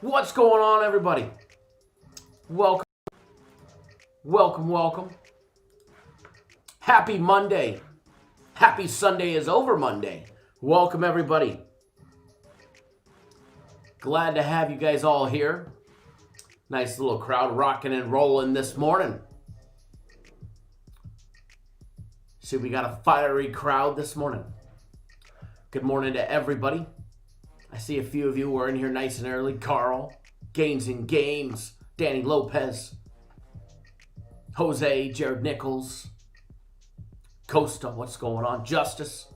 What's going on, everybody? Welcome, welcome, welcome. Happy Monday. Happy Sunday is over Monday. Welcome, everybody. Glad to have you guys all here. Nice little crowd rocking and rolling this morning. See, we got a fiery crowd this morning. Good morning to everybody. I see a few of you were in here nice and early. Carl, Gains and Games, Danny Lopez, Jose, Jared Nichols, Costa, what's going on? Justice.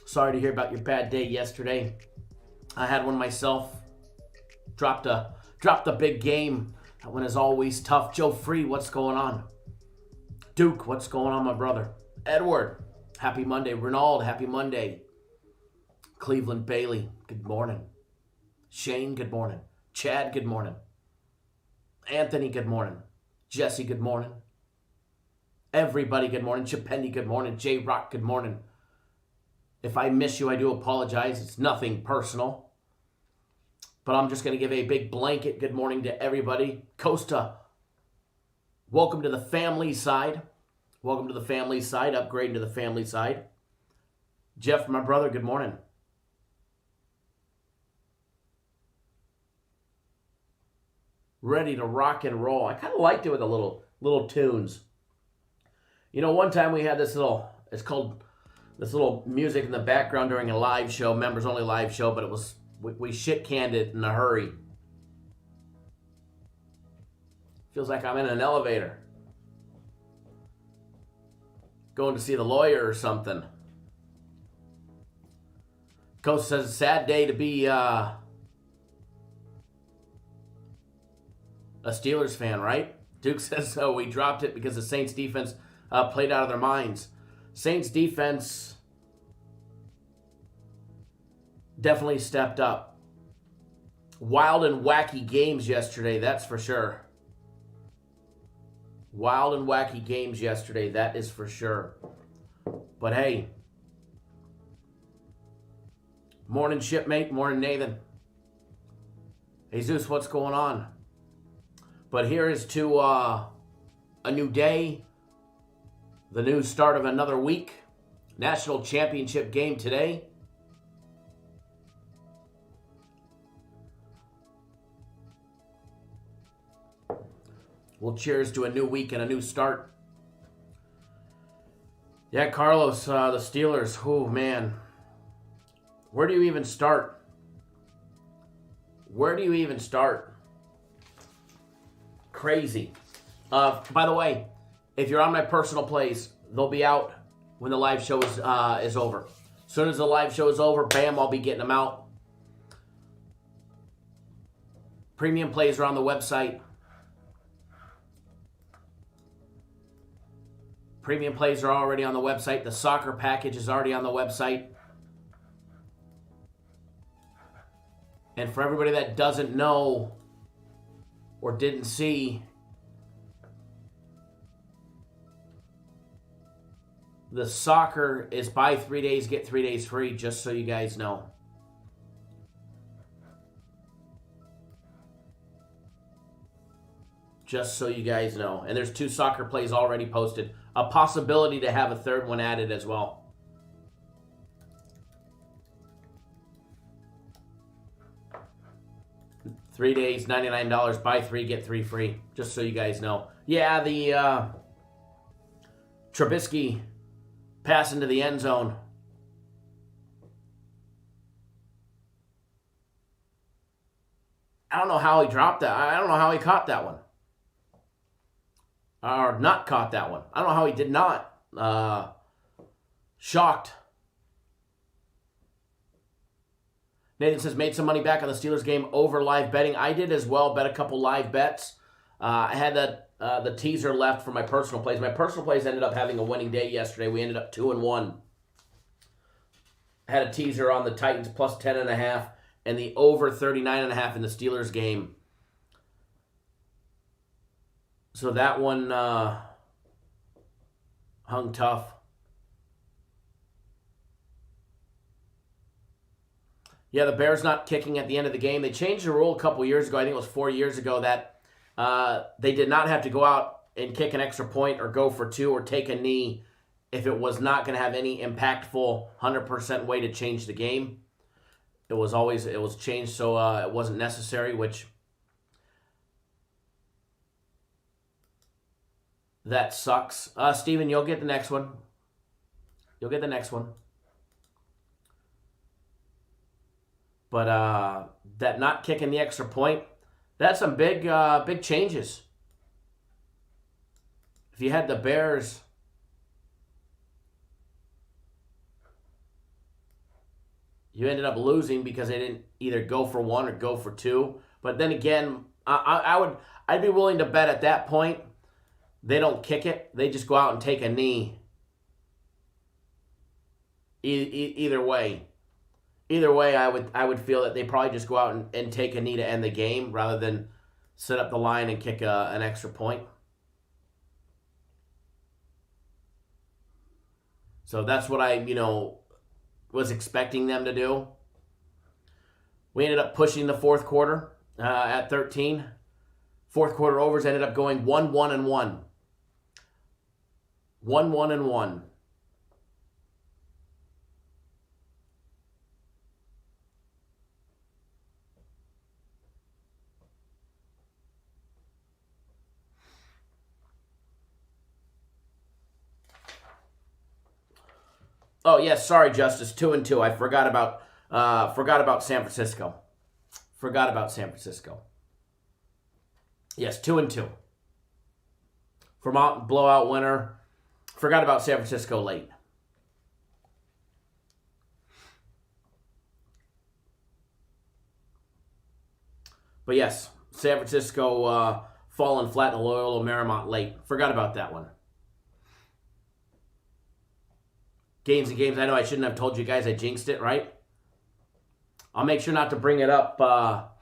Sorry to hear about your bad day yesterday. I had one myself. Dropped a big game. That one is always tough. Joe Free, what's going on? Duke, what's going on, my brother? Edward, happy Monday. Renald, happy Monday. Cleveland Bailey, good morning. Shane, good morning. Chad, good morning. Anthony, good morning. Jesse, good morning. Everybody, good morning. Chapendi, good morning. J-Rock, good morning. If I miss you, I do apologize. It's nothing personal. But I'm just going to give a big blanket good morning to everybody. Costa, welcome to the family side. Welcome to the family side. Upgrading to the family side. Jeff, my brother, good morning. Ready to rock and roll. I kind of liked it with the little tunes. You know, one time we had this little music in the background during a live show, members only live show, but it was, we shit canned it in a hurry. Feels like I'm in an elevator. Going to see the lawyer or something. Coach says, a sad day to be a Steelers fan, right? Duke says, so we dropped it because the Saints defense played out of their minds. Saints defense definitely stepped up. Wild and wacky games yesterday, that's for sure. Wild and wacky games yesterday, that is for sure. But hey, morning shipmate, morning Nathan. Jesus, what's going on? But here is to a new day, the new start of another week. National championship game today. Well, cheers to a new week and a new start. Yeah, Carlos, the Steelers, oh man. Where do you even start? Where do you even start? Crazy. By the way, if you're on my personal plays, they'll be out when the live show is over. As soon as the live show is over, bam, I'll be getting them out. Premium plays are on the website. Premium plays are already on the website. The soccer package is already on the website. And for everybody that doesn't know or didn't see, the soccer is buy 3 days, get 3 days free, just so you guys know. Just so you guys know. And there's 2 soccer plays already posted. A possibility to have a third one added as well. $3 days, $99, buy 3, get 3 free. Just so you guys know. Yeah, the Trubisky pass into the end zone. I don't know how he dropped that. I don't know how he caught that one. Or not caught that one. I don't know how he did not. Shocked. Nathan says, made some money back on the Steelers game over live betting. I did as well, bet a couple live bets. I had the teaser left for my personal plays. My personal plays ended up having a winning day yesterday. We ended up 2-1. I had a teaser on the Titans plus 10.5 and the over 39.5 in the Steelers game. So that one hung tough. Yeah, the Bears not kicking at the end of the game. They changed the rule a couple years ago. I think it was 4 years ago that they did not have to go out and kick an extra point or go for two or take a knee if it was not going to have any impactful 100% way to change the game. It was changed so it wasn't necessary, which that sucks. Steven, you'll get the next one. You'll get the next one. But that not kicking the extra point, that's some big changes. If you had the Bears, you ended up losing because they didn't either go for one or go for two. But then again, I'd be willing to bet at that point they don't kick it. They just go out and take a knee. Either way, I would feel that they probably just go out and take a knee to end the game rather than set up the line and kick an extra point. So that's what I was expecting them to do. We ended up pushing the fourth quarter at 13. Fourth quarter overs ended up going 1-1-1. 1-1-1. Oh yes, sorry, Justice. 2-2. I forgot about San Francisco. Forgot about San Francisco. Yes, 2-2. Vermont blowout winner. Forgot about San Francisco late. But yes, San Francisco falling flat in Loyola Marymount late. Forgot about that one. Games and games. I know I shouldn't have told you guys I jinxed it, right? I'll make sure not to bring it up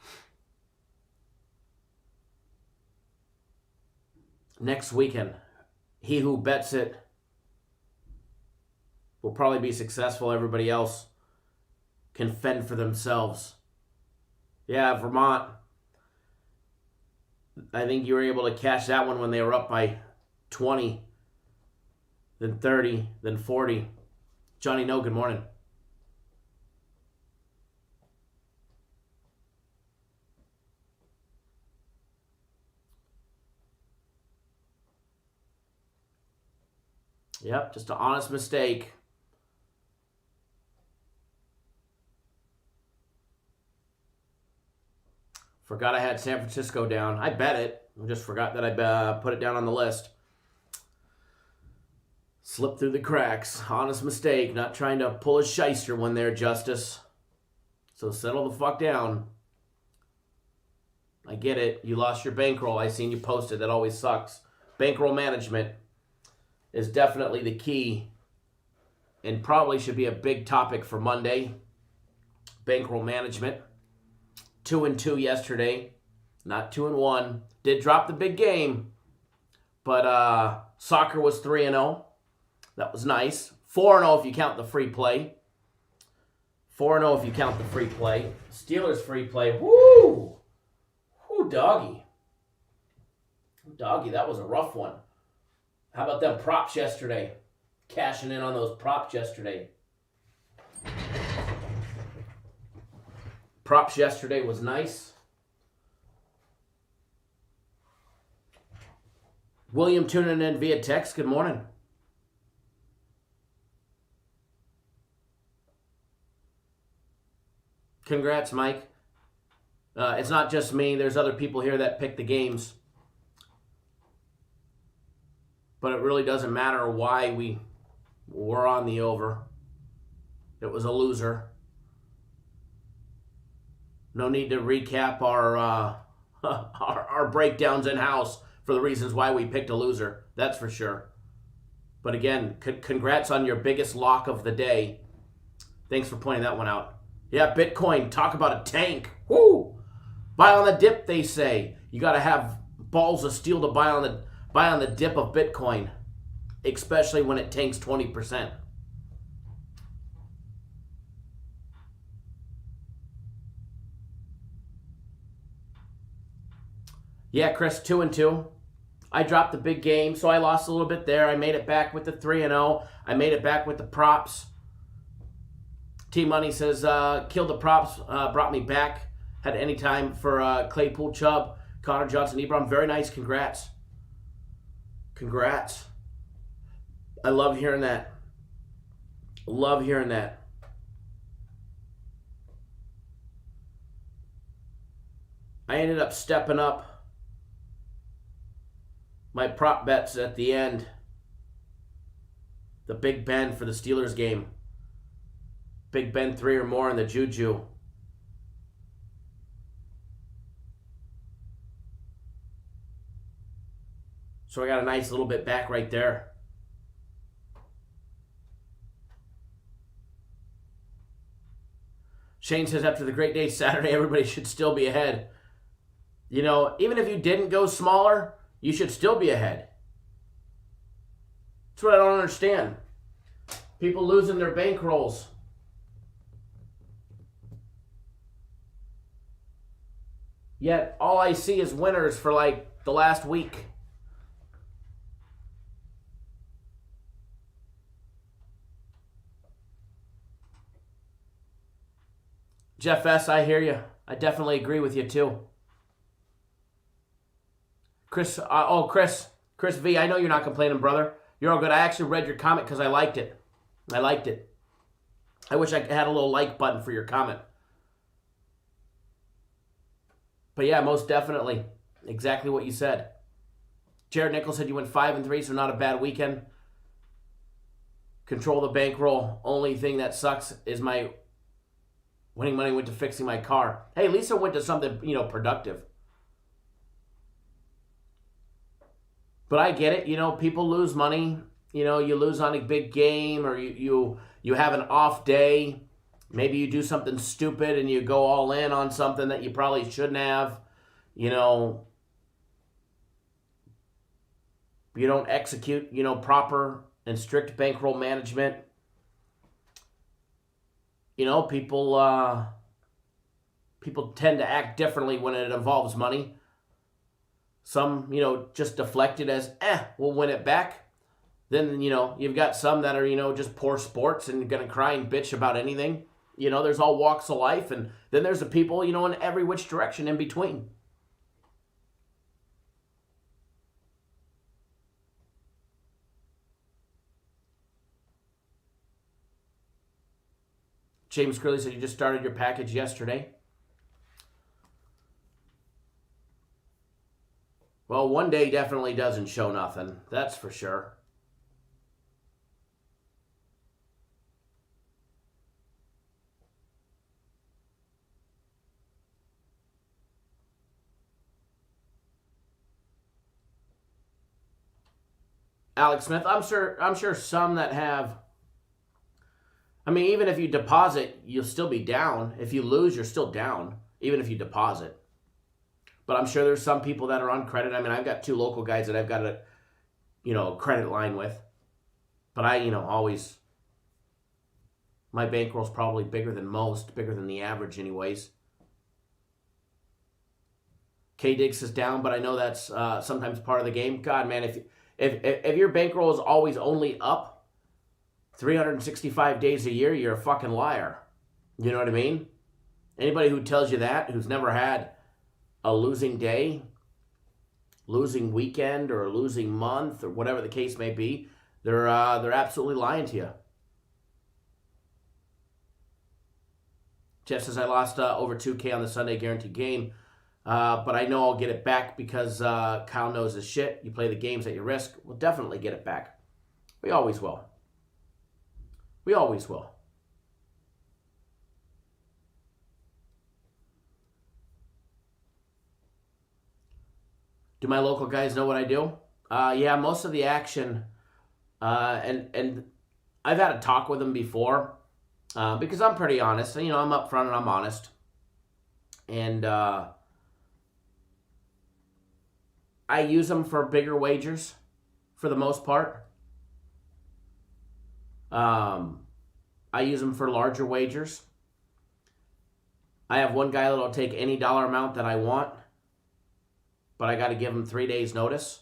next weekend. He who bets it will probably be successful. Everybody else can fend for themselves. Yeah, Vermont. I think you were able to cash that one when they were up by 20, then 30, then 40. Johnny No, good morning. Yep, just an honest mistake. Forgot I had San Francisco down. I bet it. I just forgot that I put it down on the list. Slipped through the cracks. Honest mistake. Not trying to pull a shyster one there, Justice. So settle the fuck down. I get it. You lost your bankroll. I seen you posted. That always sucks. Bankroll management is definitely the key and probably should be a big topic for Monday. Bankroll management. 2-2 yesterday. Not 2-1. Did drop the big game. But soccer was 3-0. That was nice. 4-0 if you count the free play. 4-0 if you count the free play. Steelers free play. Woo! Woo, doggy. Doggy, that was a rough one. How about them props yesterday? Cashing in on those props yesterday. Props yesterday was nice. William tuning in via text. Good morning. Congrats, Mike. It's not just me. There's other people here that pick the games. But it really doesn't matter why we were on the over. It was a loser. No need to recap our our breakdowns in-house for the reasons why we picked a loser. That's for sure. But again, congrats on your biggest lock of the day. Thanks for pointing that one out. Yeah, Bitcoin, talk about a tank. Woo! Buy on the dip, they say. You got to have balls of steel to buy on the dip of Bitcoin, especially when it tanks 20%. Yeah, Chris, 2-2. I dropped the big game, so I lost a little bit there. I made it back with the 3-0. I made it back with the props. T Money says, killed the props, brought me back. Had any time for Claypool Chubb, Connor Johnson, Ebron. Very nice. Congrats. Congrats. I love hearing that. Love hearing that. I ended up stepping up my prop bets at the end. The Big Ben for the Steelers game. Big Ben 3 or more in the Juju. So I got a nice little bit back right there. Shane says, after the great day Saturday, everybody should still be ahead. You know, even if you didn't go smaller, you should still be ahead. That's what I don't understand. People losing their bankrolls. Yet all I see is winners for like the last week. Jeff S., I hear you. I definitely agree with you too. Chris V., I know you're not complaining, brother. You're all good. I actually read your comment because I liked it. I liked it. I wish I had a little like button for your comment. But yeah, most definitely. Exactly what you said. Jared Nichols said you went 5-3, so not a bad weekend. Control the bankroll. Only thing that sucks is my winning money went to fixing my car. Hey, Lisa went to something, productive. But I get it. People lose money. You lose on a big game, or you have an off day. Maybe you do something stupid and you go all in on something that you probably shouldn't have. You don't execute, proper and strict bankroll management. People tend to act differently when it involves money. Some, just deflect it as, we'll win it back. Then, you've got some that are, just poor sports and going to cry and bitch about anything. There's all walks of life. And then there's the people, in every which direction in between. James Curley said you just started your package yesterday. Well, one day definitely doesn't show nothing. That's for sure. Alex Smith, I'm sure some that have. Even if you deposit, you'll still be down. If you lose, you're still down, even if you deposit. But I'm sure there's some people that are on credit. I've got 2 local guys that I've got a, credit line with. But I, always, my bankroll's probably bigger than most, bigger than the average anyways. K-Diggs is down, but I know that's sometimes part of the game. God, man, if your bankroll is always only up 365 days a year, you're a fucking liar. You know what I mean? Anybody who tells you that, who's never had a losing day, losing weekend, or a losing month, or whatever the case may be, they're absolutely lying to you. Jeff says, I lost over $2K on the Sunday guaranteed game, but I know I'll get it back because Kyle knows his shit. You play the games at your risk. We'll definitely get it back. We always will. We always will. Do my local guys know what I do? Yeah, most of the action, and I've had a talk with them before, because I'm pretty honest. I'm upfront and I'm honest. And I use them for bigger wagers, for the most part. I use them for larger wagers. I have one guy that'll take any dollar amount that I want. but I got to give them 3 days notice.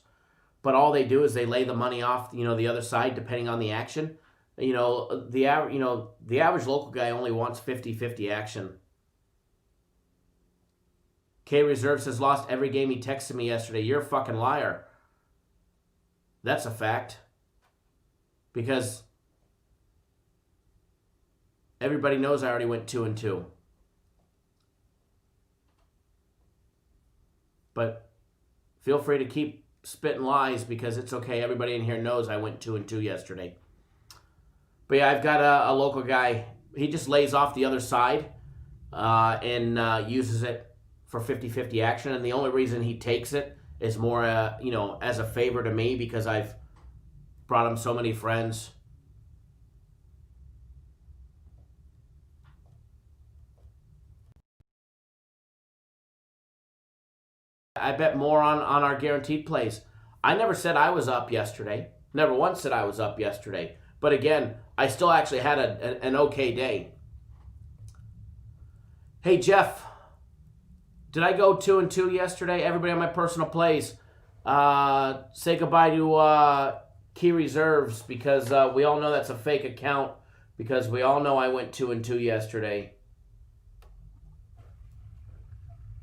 But all they do is they lay the money off, the other side depending on the action. The average local guy only wants 50-50 action. K Reserves has lost every game. He texted me yesterday. You're a fucking liar. That's a fact. Because everybody knows I already went 2-2. But feel free to keep spitting lies because it's okay. Everybody in here knows I went 2-2 yesterday. But yeah, I've got a local guy. He just lays off the other side and uses it for 50-50 action. And the only reason he takes it is more, as a favor to me because I've brought him so many friends. I bet more on our guaranteed plays. I never said I was up yesterday. Never once said I was up yesterday. But again, I still actually had an okay day. Hey, Jeff. Did I go 2-2 yesterday? Everybody on my personal plays, say goodbye to Key Reserves because we all know that's a fake account because we all know I went 2-2 yesterday.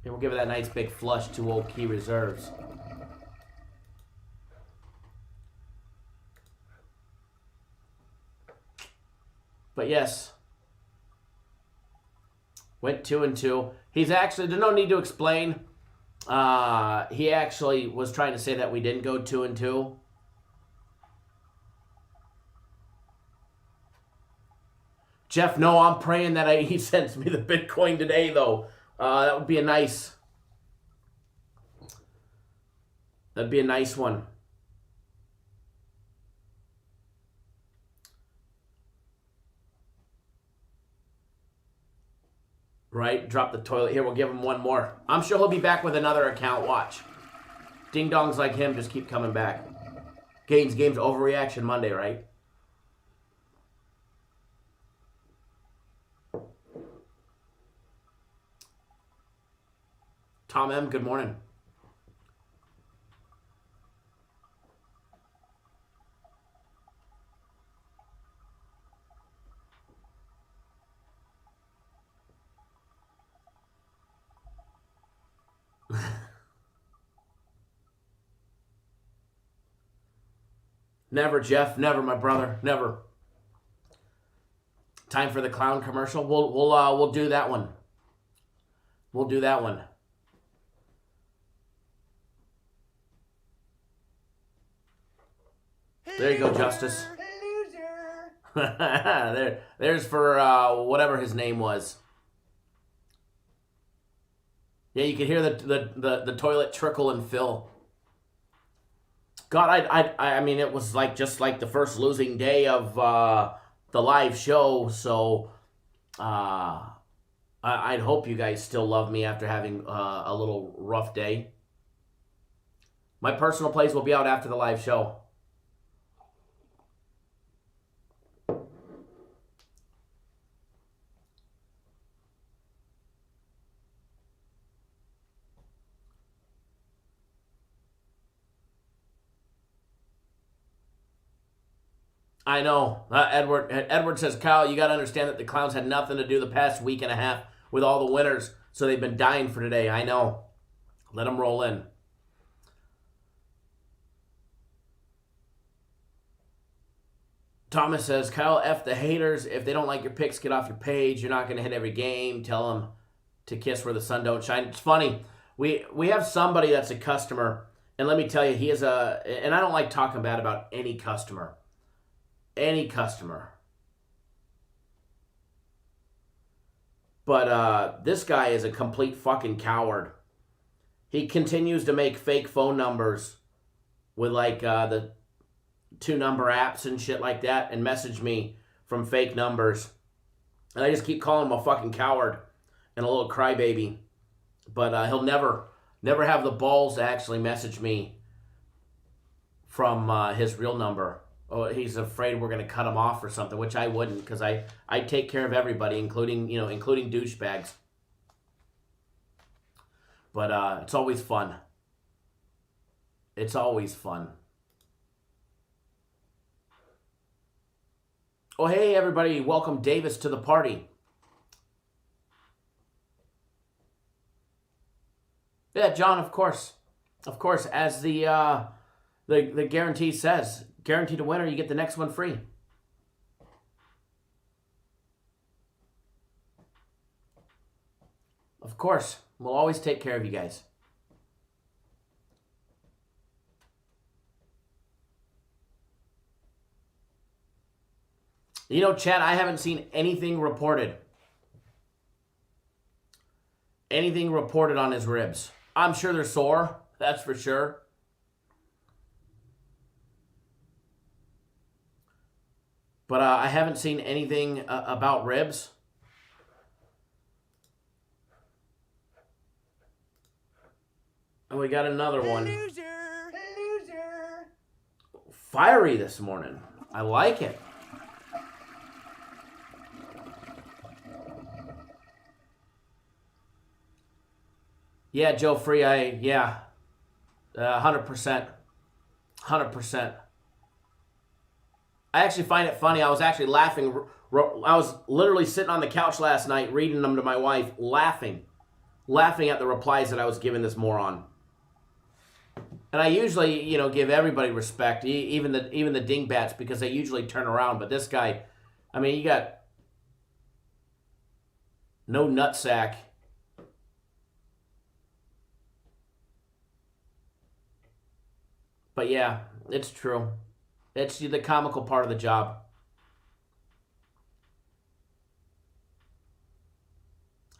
And we'll give it that nice big flush to old Key Reserves. But yes, went 2-2. He's actually, there's no need to explain. He actually was trying to say that we didn't go 2-2. Jeff, no, I'm praying that he sends me the Bitcoin today, though. That would be a nice. That'd be a nice one. Right? Drop the toilet. Here, we'll give him one more. I'm sure he'll be back with another account. Watch. Ding-dongs like him just keep coming back. Gaines Games Overreaction Monday, right? Tom M., good morning. Never, Jeff. Never, my brother. Never. Time for the clown commercial. We'll do that one. We'll do that one. There you go, Justice. There's for whatever his name was. Yeah, you can hear the toilet trickle and fill. God, I mean, it was like just like the first losing day of the live show. So I'd hope you guys still love me after having a little rough day. My personal plays will be out after the live show. I know. Edward says, Kyle, you got to understand that the clowns had nothing to do the past week and a half with all the winners, so they've been dying for today. I know. Let them roll in. Thomas says, Kyle, F the haters. If they don't like your picks, get off your page. You're not going to hit every game. Tell them to kiss where the sun don't shine. It's funny. We have somebody that's a customer, and let me tell you, he is and I don't like talking bad about any customer. Any customer. But this guy is a complete fucking coward. He continues to make fake phone numbers with like the 2-number apps and shit like that and message me from fake numbers. And I just keep calling him a fucking coward and a little crybaby. But he'll never have the balls to actually message me from his real number. Oh, he's afraid we're going to cut him off or something, which I wouldn't, because I take care of everybody, including douchebags. But it's always fun. It's always fun. Oh, hey, everybody. Welcome Davis to the party. Yeah, John, of course. Of course, as the guarantee says, guaranteed to win or you get the next one free. Of course. We'll always take care of you guys. You know, Chad, I haven't seen anything reported. Anything reported on his ribs. I'm sure they're sore. That's for sure. But I haven't seen anything about ribs. And we got another one. Loser. Fiery this morning. I like it. Yeah, Joe Free, 100%. 100%. I actually find it funny. I was actually laughing. I was literally sitting on the couch last night reading them to my wife, laughing at the replies that I was giving this moron. And I usually, give everybody respect, even the dingbats, because they usually turn around. But this guy, I mean, you got no nutsack. But yeah, it's true. It's the comical part of the job.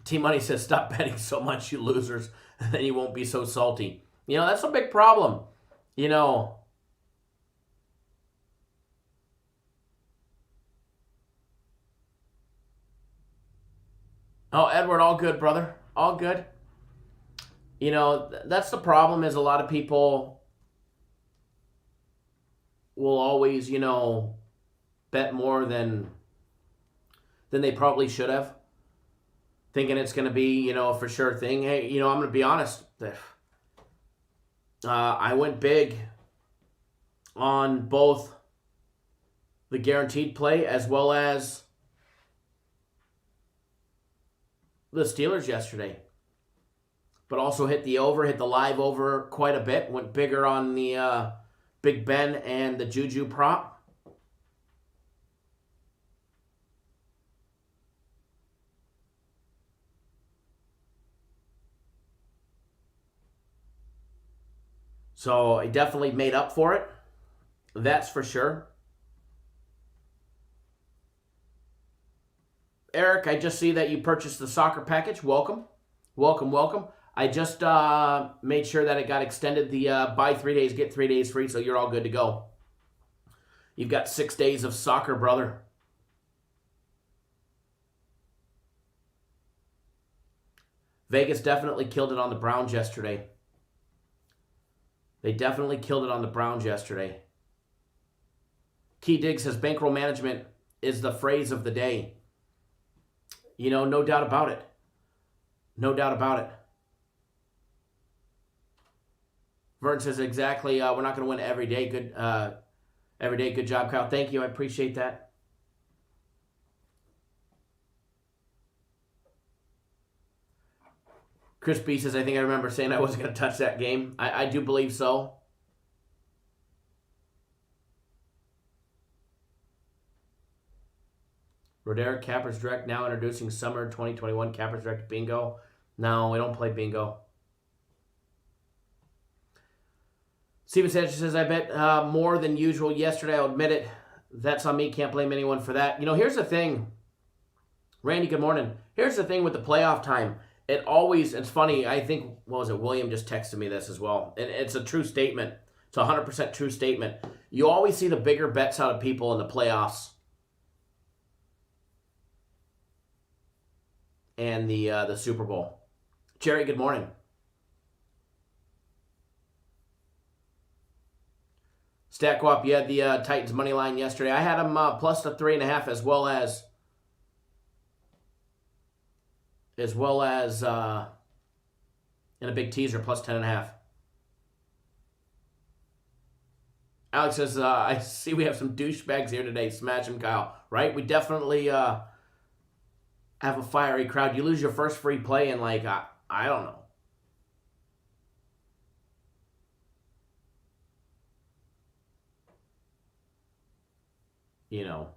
T-Money says, stop betting so much, you losers, and then you won't be so salty. That's a big problem. Oh, Edward, all good, brother. All good. That's the problem, is a lot of people will always, bet more than they probably should have, thinking it's going to be, a for sure thing. Hey, I'm going to be honest. I went big on both the guaranteed play as well as the Steelers yesterday. But also hit the live over quite a bit. Went bigger on the Big Ben and the Juju prop. So I definitely made up for it. That's for sure. Eric, I just see that you purchased the soccer package. Welcome. Welcome. I just made sure that it got extended, the buy 3 days, get 3 days free, so you're all good to go. You've got 6 days of soccer, brother. Vegas definitely killed it on the Browns yesterday. They definitely killed it on the Browns yesterday. Key Diggs says bankroll management is the phrase of the day. No doubt about it. No doubt about it. Vern says exactly, we're not going to win every day. Good job, Kyle. Thank you. I appreciate that. Chris B says, I think I remember saying I wasn't going to touch that game. I do believe so. Roderick, Cappers Direct now introducing Summer 2021 Cappers Direct Bingo. No, we don't play bingo. Steven Sanchez says, I bet more than usual yesterday. I'll admit it. That's on me. Can't blame anyone for that. Here's the thing. Randy, good morning. Here's the thing with the playoff time. It's funny. I think, William just texted me this as well. And it's a true statement. It's a 100% true statement. You always see the bigger bets out of people in the playoffs and the Super Bowl. Jerry, good morning. StatQuap, you had the Titans money line yesterday. I had them plus the 3.5 as well as in a big teaser plus 10.5. Alex says, I see we have some douchebags here today. Smash him, Kyle. Right? We definitely have a fiery crowd. You lose your first free play in like, I don't know. You know,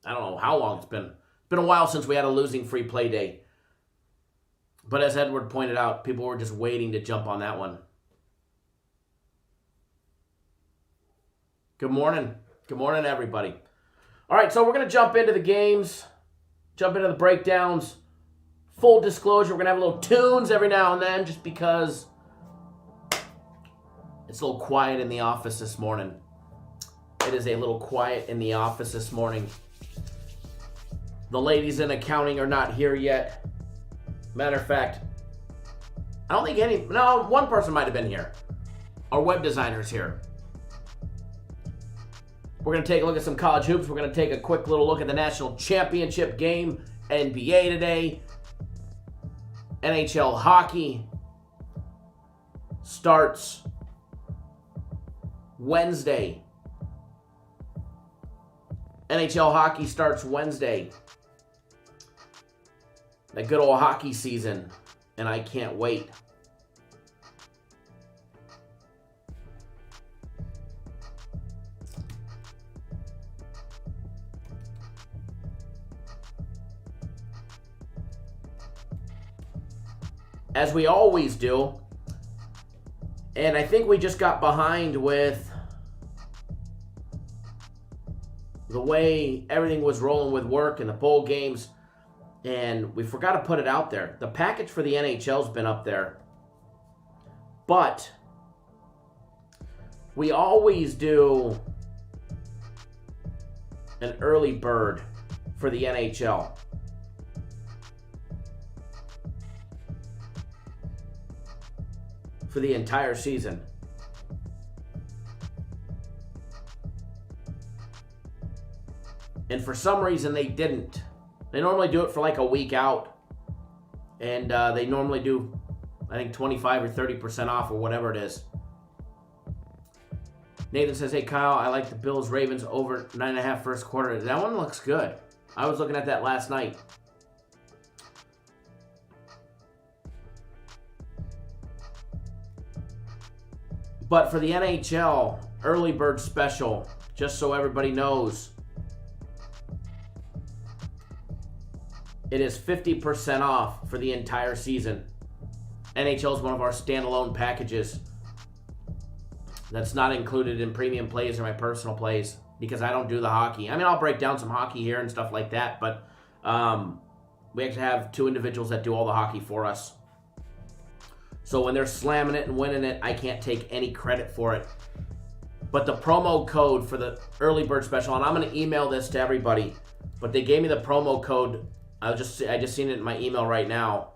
I don't know how long it's been. It's been a while since we had a losing free play day. But as Edward pointed out, people were just waiting to jump on that one. Good morning. Good morning, everybody. All right, so we're going to jump into the games, jump into the breakdowns. Full disclosure, we're going to have a little tunes every now and then just because it's a little quiet in the office this morning. It is a little quiet in the office this morning. The ladies in accounting are not here yet. Matter of fact, I don't think one person might have been here. Our web designer's here. We're going to take a look at some college hoops. We're going to take a quick little look at the national championship game, NBA today. NHL hockey starts Wednesday. NHL hockey starts Wednesday. That good old hockey season, and I can't wait. As we always do, and I think we just got behind with the way everything was rolling with work and the bowl games, and we forgot to put it out there. The package for the NHL's been up there, but we always do an early bird for the NHL. For the entire season. And for some reason they didn't. They normally do it for like a week out. And they normally do, I think, 25 or 30% off or whatever it is. Nathan says, hey Kyle, I like the Bills Ravens over 9.5 first quarter. That one looks good. I was looking at that last night. But for the NHL early bird special, just so everybody knows, it is 50% off for the entire season. NHL is one of our standalone packages that's not included in premium plays or my personal plays because I don't do the hockey. I mean, I'll break down some hockey here and stuff like that, but we actually have two individuals that do all the hockey for us. So when they're slamming it and winning it, I can't take any credit for it. But the promo code for the early bird special, and I'm going to email this to everybody, but they gave me the promo code. I just seen it in my email right now.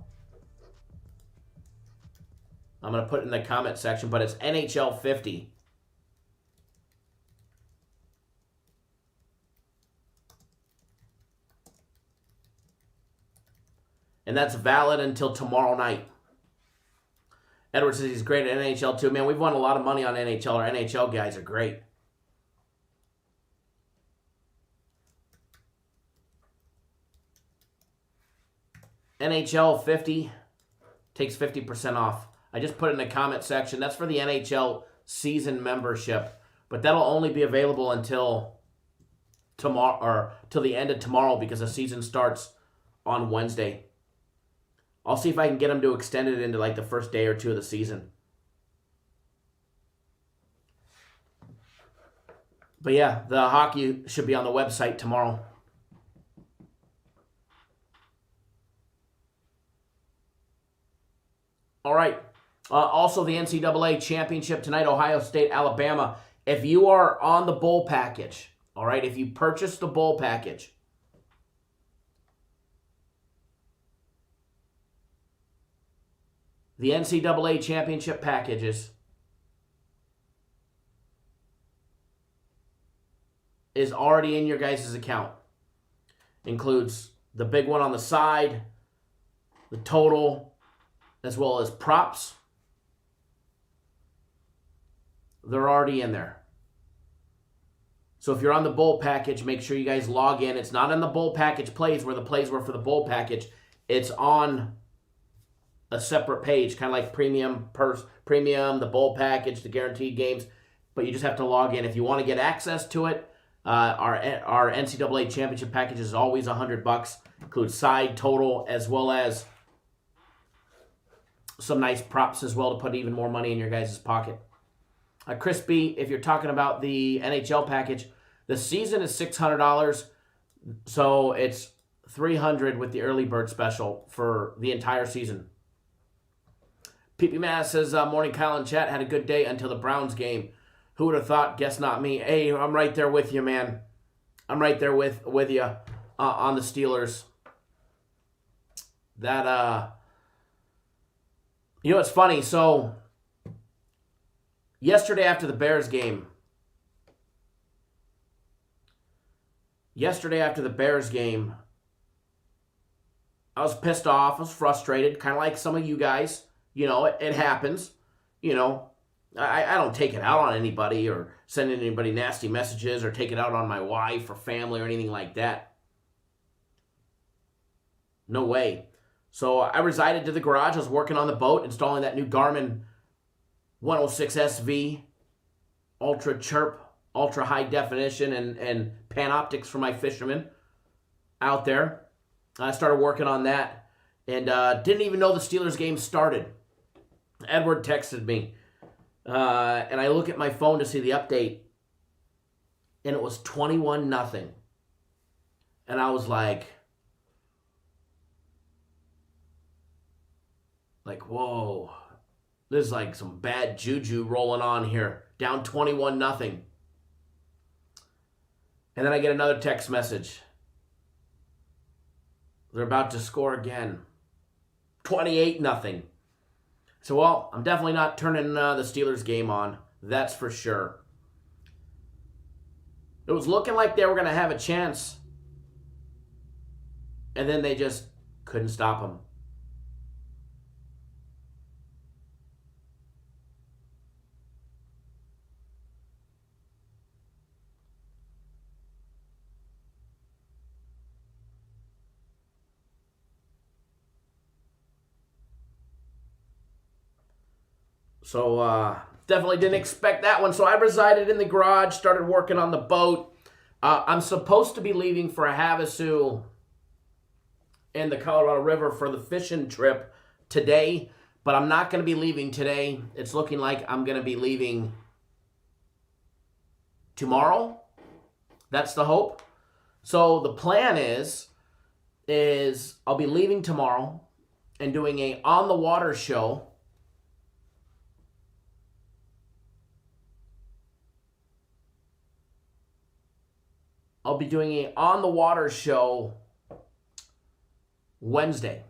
I'm going to put it in the comment section, but it's NHL 50. And that's valid until tomorrow night. Edward says he's great at NHL too. Man, we've won a lot of money on NHL. Our NHL guys are great. NHL 50 takes 50% off. I just put it in the comment section. That's for the NHL season membership. But that'll only be available until tomorrow or till the end of tomorrow because the season starts on Wednesday. I'll see if I can get them to extend it into like the first day or two of the season. But yeah, the hockey should be on the website tomorrow. All right. Also, the NCAA championship tonight, Ohio State, Alabama. If you are on the bowl package, all right, if you purchase the bowl package, the NCAA championship packages is already in your guys' account. Includes the big one on the side, the total, as well as props. They're already in there. So if you're on the bowl package, make sure you guys log in. It's not on the bowl package plays where the plays were for the bowl package. It's on a separate page, kind of like premium, the bowl package, the guaranteed games. But you just have to log in. If you want to get access to it, our NCAA championship package is always $100. Includes side, total, as well as some nice props as well to put even more money in your guys' pocket. Chris B, if you're talking about the NHL package, the season is $600, so it's $300 with the early bird special for the entire season. PP Mass says, morning Kyle and chat, had a good day until the Browns game. Who would have thought? Guess not me. Hey, I'm right there with you, man. I'm right there with you on the Steelers. That, it's funny. So, yesterday after the Bears game, I was pissed off. I was frustrated, kind of like some of you guys. It happens. I don't take it out on anybody or send anybody nasty messages or take it out on my wife or family or anything like that. No way. So I resided to the garage. I was working on the boat, installing that new Garmin 106 SV, ultra chirp, ultra high definition, and panoptics for my fishermen out there. I started working on that and didn't even know the Steelers game started. Edward texted me. And I look at my phone to see the update, and it was 21-0. And I was like, whoa, there's like some bad juju rolling on here. Down 21-0. And then I get another text message. They're about to score again. 28-0. So, well, I'm definitely not turning the Steelers game on. That's for sure. It was looking like they were going to have a chance. And then they just couldn't stop them. So, definitely didn't expect that one. So I resided in the garage, started working on the boat. I'm supposed to be leaving for a Havasu in the Colorado River for the fishing trip today, but I'm not going to be leaving today. It's looking like I'm going to be leaving tomorrow. That's the hope. So the plan is I'll be leaving tomorrow and doing a on the water show. I'll be doing a on the water show Wednesday.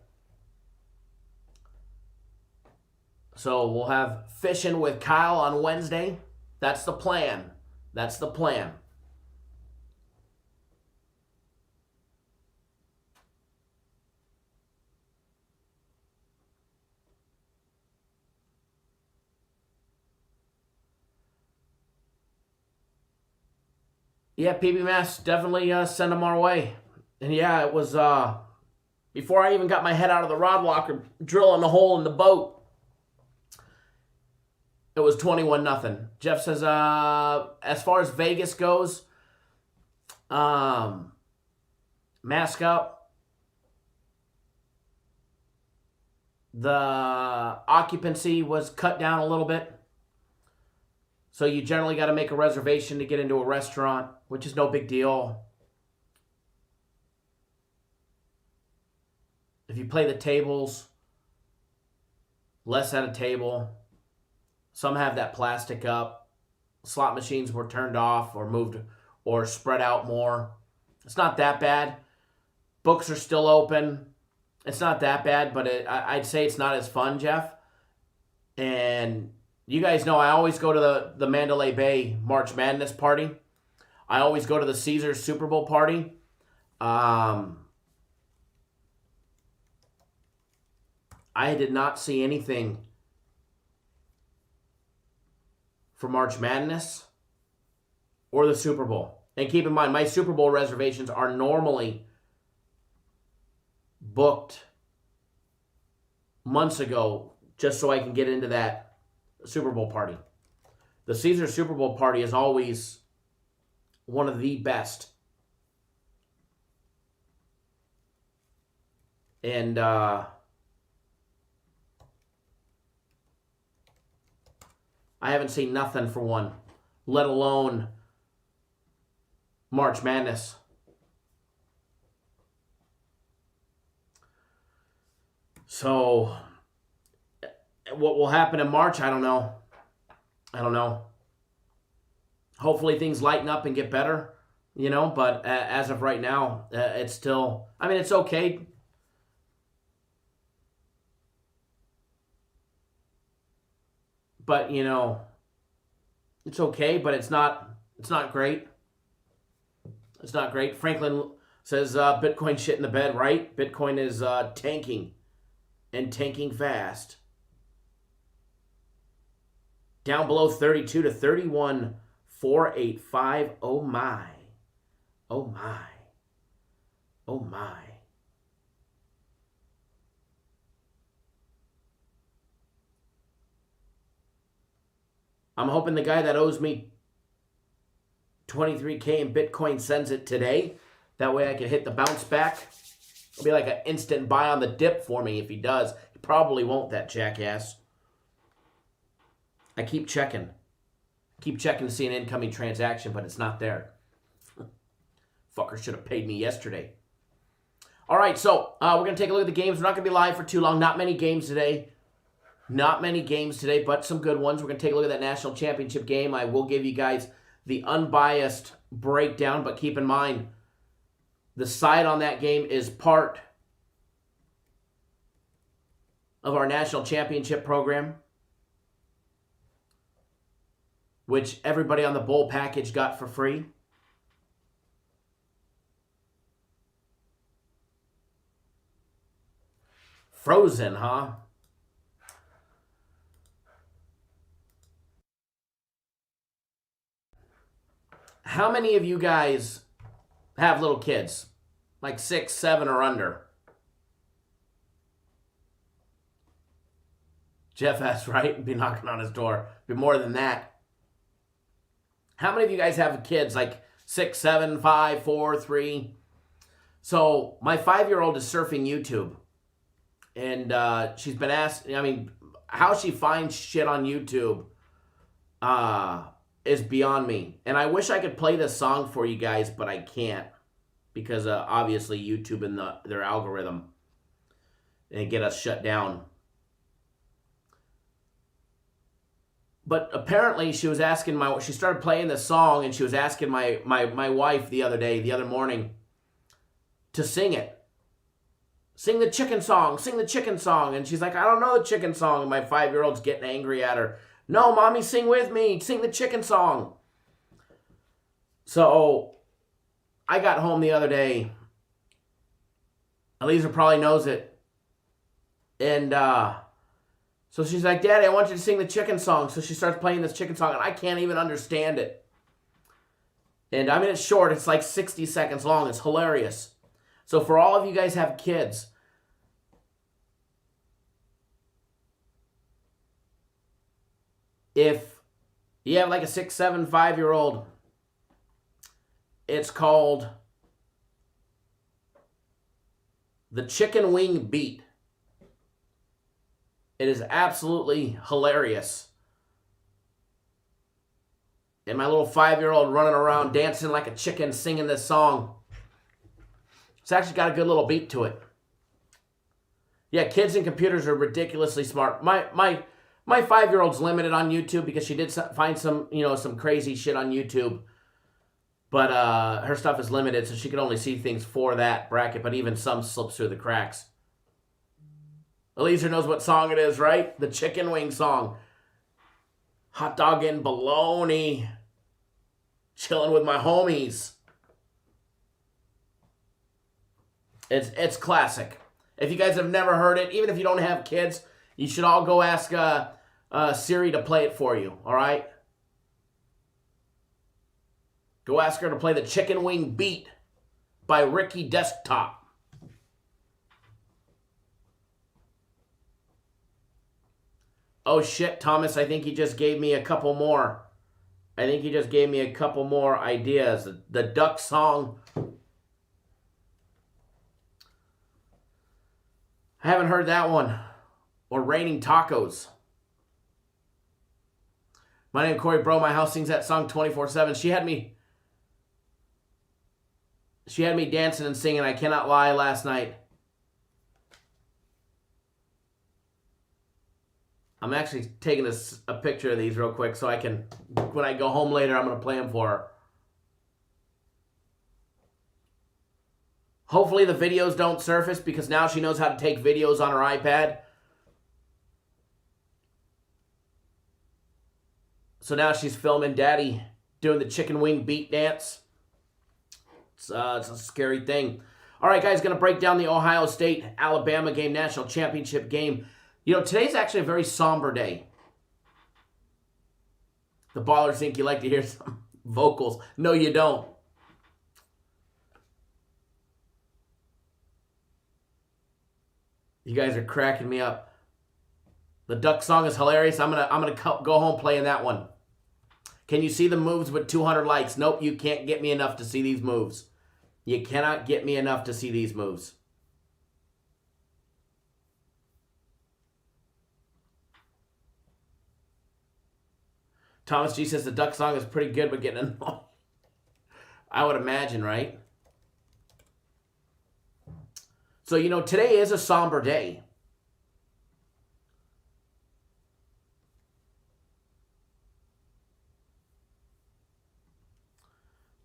So we'll have fishing with Kyle on Wednesday. That's the plan. That's the plan. Yeah, PB Mass, definitely send them our way. And yeah, it was before I even got my head out of the rod locker, drilling a hole in the boat. It was 21-0. Jeff says, as far as Vegas goes, mask up. The occupancy was cut down a little bit. So you generally got to make a reservation to get into a restaurant, which is no big deal. If you play the tables, less at a table. Some have that plastic up. Slot machines were turned off or moved or spread out more. It's not that bad. Books are still open. It's not that bad, but I'd say it's not as fun, Jeff. And you guys know I always go to the Mandalay Bay March Madness party. I always go to the Caesars Super Bowl party. I did not see anything for March Madness or the Super Bowl. And keep in mind, my Super Bowl reservations are normally booked months ago just so I can get into that Super Bowl party. The Caesar Super Bowl party is always one of the best. And I haven't seen nothing for one, let alone March Madness. So what will happen in March, I don't know. Hopefully things lighten up and get better, but as of right now, it's still, it's okay. But, it's okay, but it's not great. It's not great. Franklin says Bitcoin shit in the bed, right? Bitcoin is tanking, and tanking fast. Down below 32 to 31,485. Oh my. Oh my. Oh my. I'm hoping the guy that owes me $23K in Bitcoin sends it today. That way I can hit the bounce back. It'll be like an instant buy on the dip for me if he does. He probably won't, that jackass. I keep checking. Keep checking to see an incoming transaction, but it's not there. Fucker should have paid me yesterday. All right, so we're going to take a look at the games. We're not going to be live for too long. Not many games today. But some good ones. We're going to take a look at that national championship game. I will give you guys the unbiased breakdown, but keep in mind, the side on that game is part of our national championship program, which everybody on the bowl package got for free. Frozen, huh? How many of you guys have little kids? Like 6, 7, or under? Jeff asked, right? Be knocking on his door. Be more than that. How many of you guys have kids like 6, 7, 5, 4, 3? So my 5-year-old is surfing YouTube. And she's been asked, how she finds shit on YouTube is beyond me. And I wish I could play this song for you guys, but I can't. Because obviously YouTube and their algorithm, and get us shut down. But apparently she was asking she started playing this song, and she was asking my wife the other morning, to sing it. Sing the chicken song, sing the chicken song. And she's like, I don't know the chicken song. And my 5-year-old's getting angry at her. No, mommy, sing with me. Sing the chicken song. So I got home the other day. Elisa probably knows it. And so she's like, Daddy, I want you to sing the chicken song. So she starts playing this chicken song, and I can't even understand it. And it's short. It's like 60 seconds long. It's hilarious. So for all of you guys have kids, if you have like a 6, 7, 5-year-old, it's called the Chicken Wing Beat. It is absolutely hilarious. And my little 5-year-old running around dancing like a chicken singing this song. It's actually got a good little beat to it. Yeah, kids and computers are ridiculously smart. My 5-year-old's limited on YouTube because she did find some crazy shit on YouTube. But her stuff is limited, so she can only see things for that bracket, but even some slips through the cracks. Eliezer knows what song it is, right? The chicken wing song. Hot dog and bologna. Chilling with my homies. It's classic. If you guys have never heard it, even if you don't have kids, you should all go ask Siri to play it for you, all right? Go ask her to play the Chicken Wing Beat by Ricky Desktop. Oh shit, Thomas, I think he just gave me a couple more. ideas. The duck song. I haven't heard that one. Or Raining Tacos. My name is Corey Bro. My house sings that song 24/7. She had me dancing and singing. I cannot lie last night. I'm actually taking a picture of these real quick so I can, when I go home later, I'm going to play them for her. Hopefully the videos don't surface because now she knows how to take videos on her iPad. So now she's filming Daddy doing the chicken wing beat dance. It's a scary thing. All right, guys, going to break down the Ohio State-Alabama game, national championship game. You know, today's actually a very somber day. The ballers think you like to hear some vocals. No, you don't. You guys are cracking me up. The duck song is hilarious. I'm gonna go home playing that one. Can you see the moves with 200 likes? Nope, you can't get me enough to see these moves. You cannot get me enough to see these moves. Thomas G says the duck song is pretty good, but getting annoying. I would imagine, right? So, you know, today is a somber day.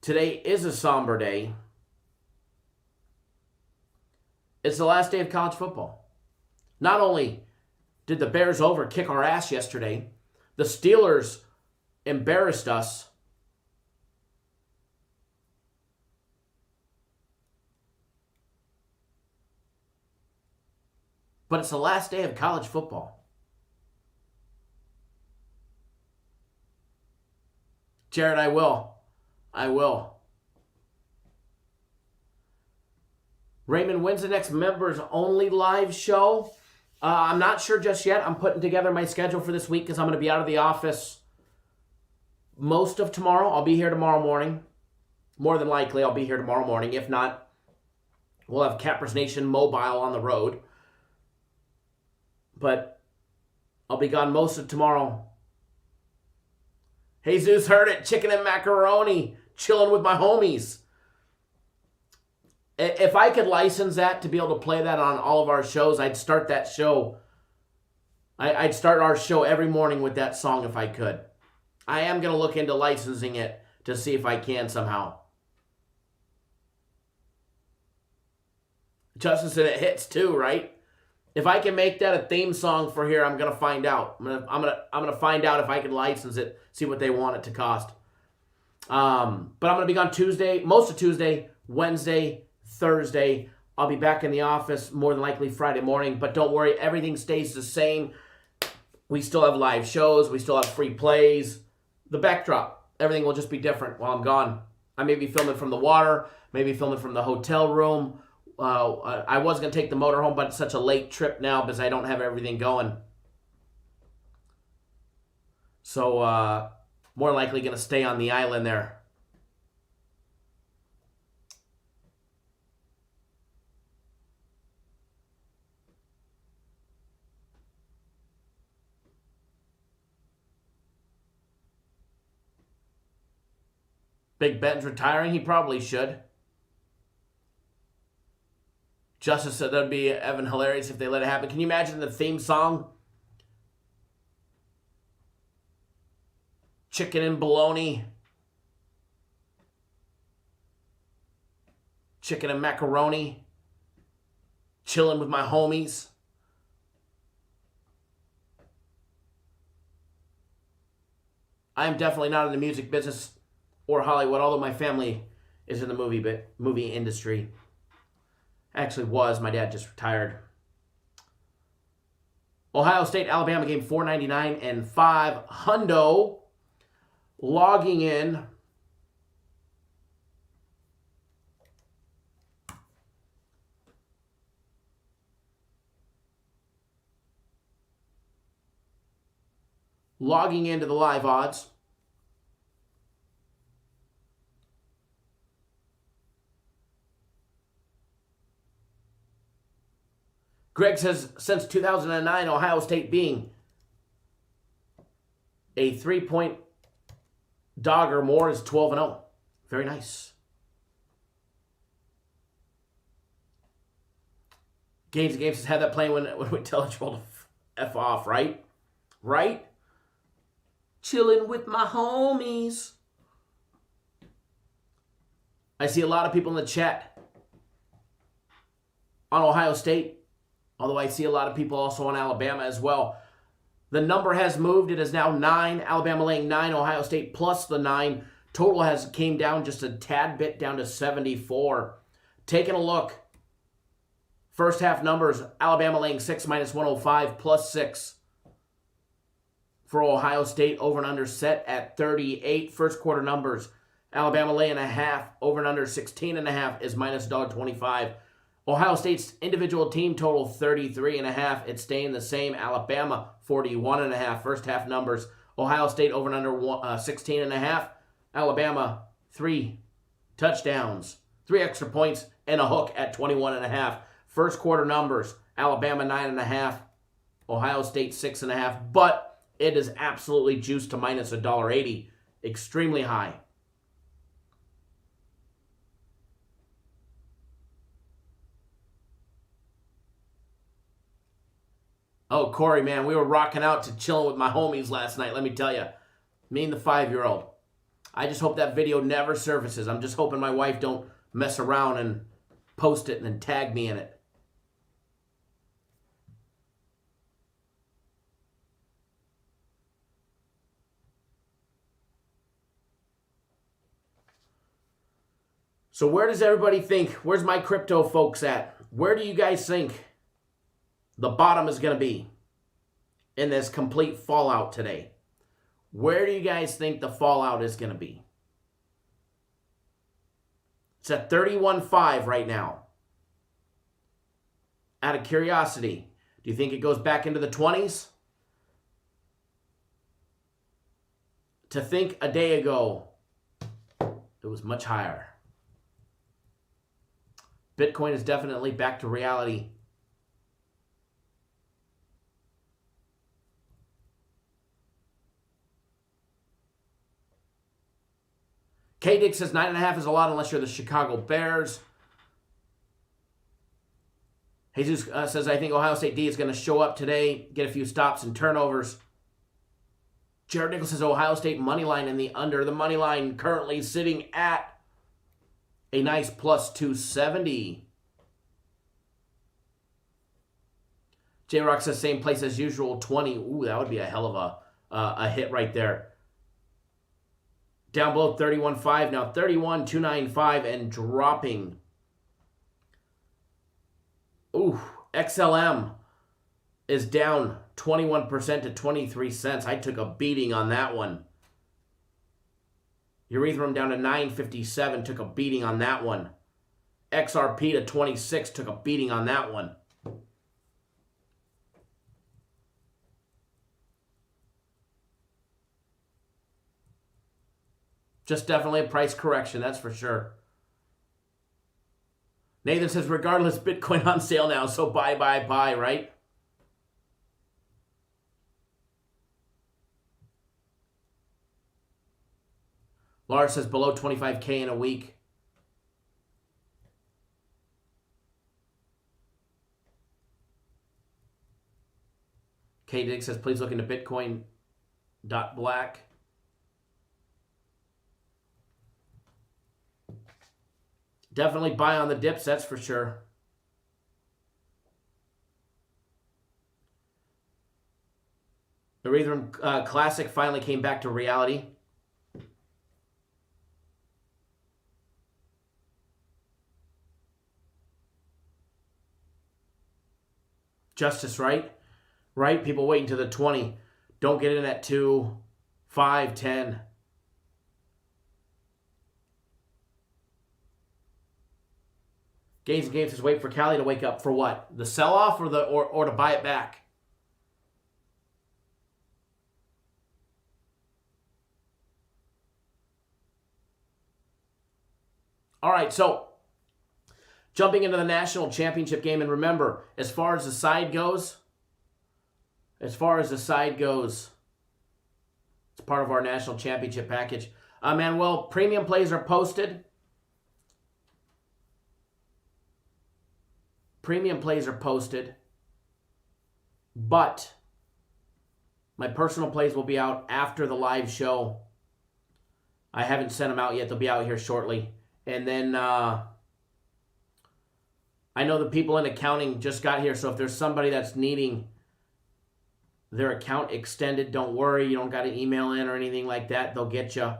Today is a somber day. It's the last day of college football. Not only did the Bears kick our ass yesterday, the Steelers embarrassed us. But it's the last day of college football. Jared, I will. Raymond, when's the next members only live show? I'm not sure just yet. I'm putting together my schedule for this week because I'm going to be out of the office most of tomorrow. I'll be here tomorrow morning. More than likely, I'll be here tomorrow morning. If not, we'll have Cappers Nation Mobile on the road. But I'll be gone most of tomorrow. Jesus heard it. Chicken and macaroni. Chilling with my homies. If I could license that to be able to play that on all of our shows, I'd start that show. I'd start our show every morning with that song if I could. I am going to look into licensing it to see if I can somehow. Justin said it hits too, right? If I can make that a theme song for here, I'm gonna find out. I'm gonna find out if I can license it, see what they want it to cost. But I'm gonna be gone Tuesday, most of Tuesday, Wednesday, Thursday. I'll be back in the office more than likely Friday morning. But don't worry, everything stays the same. We still have live shows. We still have free plays. The backdrop, everything will just be different while I'm gone. I may be filming from the water, maybe filming from the hotel room. I was going to take the motorhome, but it's such a late trip now because I don't have everything going. So, more likely going to stay on the island there. Big Ben's retiring. He probably should. Justice said that'd be Evan hilarious if they let it happen. Can you imagine the theme song? Chicken and bologna. Chicken and macaroni. Chilling with my homies. I am definitely not in the music business or Hollywood, although my family is in the movie industry. Actually was. My dad just retired. Ohio State, Alabama game, $4.99 and $5 hundo. Logging in logging into the live odds. Greg says, since 2009, Ohio State being a 3-point dog or more is 12-0. Very nice. Games has had that playing when we tell each other to F off, right? Right? Chilling with my homies. I see a lot of people in the chat on Ohio State, although I see a lot of people also on Alabama as well. The number has moved. It is now 9. Alabama laying 9. Ohio State plus the 9. Total has came down just a tad bit, down to 74. Taking a look. First half numbers. Alabama laying 6 minus 105 plus 6. For Ohio State, over and under set at 38. First quarter numbers. Alabama laying a half. Over and under 16.5 is minus $1.25. Ohio State's individual team total 33.5. It's staying the same. Alabama 41.5. First half numbers. Ohio State over and under 16.5. Alabama 3 touchdowns, 3 extra points, and a hook at 21.5. First quarter numbers. Alabama 9.5. Ohio State 6.5. But it is absolutely juiced to minus $1.80. Extremely high. Oh, Corey, man, we were rocking out to chilling with my homies last night, let me tell you. Me and the 5-year-old. I just hope that video never surfaces. I'm just hoping my wife don't mess around and post it and then tag me in it. So where does everybody think? Where's my crypto folks at? Where do you guys think the bottom is going to be in this complete fallout today? Where do you guys think the fallout is going to be? It's at 31.5 right now. Out of curiosity, do you think it goes back into the 20s? To think a day ago, it was much higher. Bitcoin is definitely back to reality. K-Dick says 9.5 is a lot unless you're the Chicago Bears. Jesus says, I think Ohio State D is going to show up today, get a few stops and turnovers. Jared Nichols says Ohio State money line in the under. The money line currently sitting at a nice plus 270. J-Rock says same place as usual, 20. Ooh, that would be a hell of a hit right there. Down below 31.5, now 31.295 and dropping. Ooh, XLM is down 21% to 23 cents. I took a beating on that one. Ethereum down to 9.57, took a beating on that one. XRP to 26, took a beating on that one. Just definitely a price correction, that's for sure. Nathan says, regardless, Bitcoin on sale now, so buy, right? Lars says below 25K in a week. K-Dig says, please look into Bitcoin.black. Definitely buy on the dips, that's for sure. The Ethereum Classic finally came back to reality. Justice, right? Right? People waiting to the 20. Don't get in at 2, 5, 10. Games and Games says wait for Cali to wake up for what? The sell-off or to buy it back? All right, so jumping into the national championship game, and remember, as far as the side goes, it's part of our national championship package. Manuel, premium plays are posted. But my personal plays will be out after the live show. I haven't sent them out yet. They'll be out here shortly. And then I know the people in accounting just got here, so if there's somebody that's needing their account extended, don't worry. You don't got to email in or anything like that. They'll get you.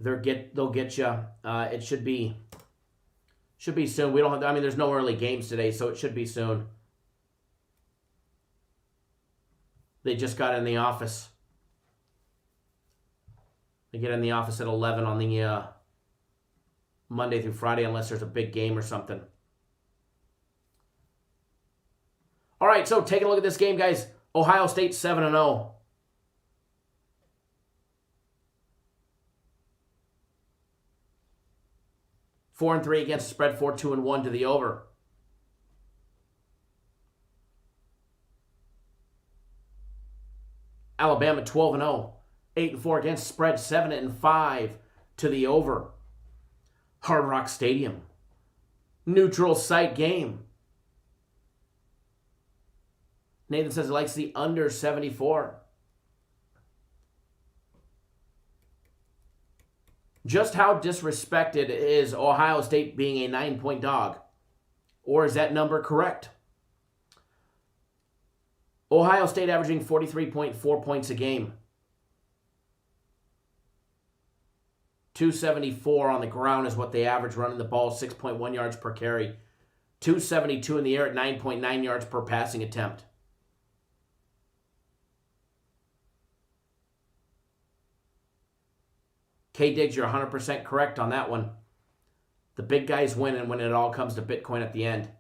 They'll get you. It should be soon. We don't have. I mean, there's no early games today, so it should be soon. They just got in the office. They get in the office at 11 on the Monday through Friday, unless there's a big game or something. All right, so taking a look at this game, guys. Ohio State 7-0. Four and 3 against the spread, 4-2-1 to the over. Alabama 12-0, 8-4 against the spread, 7-5 to the over. Hard Rock Stadium, neutral site game. Nathan says he likes the under 74. Just how disrespected is Ohio State being a 9-point dog? Or is that number correct? Ohio State averaging 43.4 points a game. 274 on the ground is what they average running the ball, 6.1 yards per carry. 272 in the air at 9.9 yards per passing attempt. K-Diggs, you're 100% correct on that one. The big guys win, and when it all comes to Bitcoin at the end.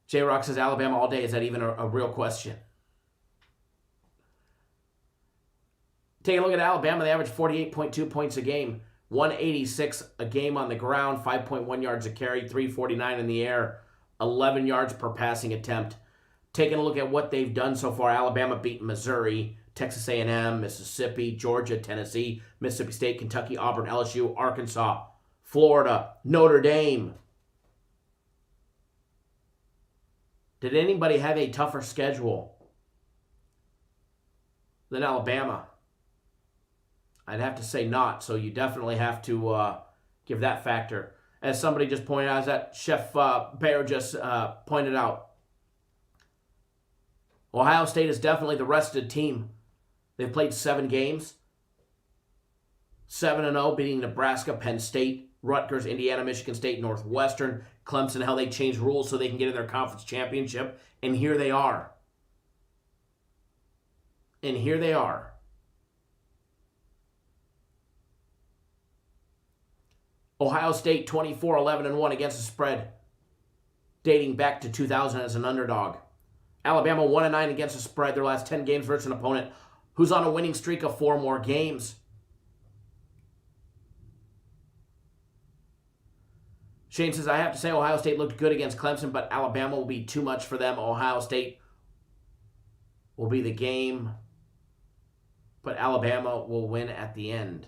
J-Rock says Alabama all day. Is that even a real question? Take a look at Alabama. They average 48.2 points a game. 186 a game on the ground. 5.1 yards a carry. 349 in the air. 11 yards per passing attempt. Taking a look at what they've done so far. Alabama beat Missouri, Texas A&M, Mississippi, Georgia, Tennessee, Mississippi State, Kentucky, Auburn, LSU, Arkansas, Florida, Notre Dame. Did anybody have a tougher schedule than Alabama? I'd have to say not, so you definitely have to give that factor. As somebody just pointed out, as that Chef Bear just pointed out, Ohio State is definitely the rested team. They've played 7 games. 7-0, beating Nebraska, Penn State, Rutgers, Indiana, Michigan State, Northwestern, Clemson, how they changed rules so they can get in their conference championship. And here they are. Ohio State 24-11-1 against the spread, dating back to 2000 as an underdog. Alabama 1-9 against the spread, their last 10 games versus an opponent who's on a winning streak of 4 more games. Shane says, I have to say Ohio State looked good against Clemson, but Alabama will be too much for them. Ohio State will be the game, but Alabama will win at the end.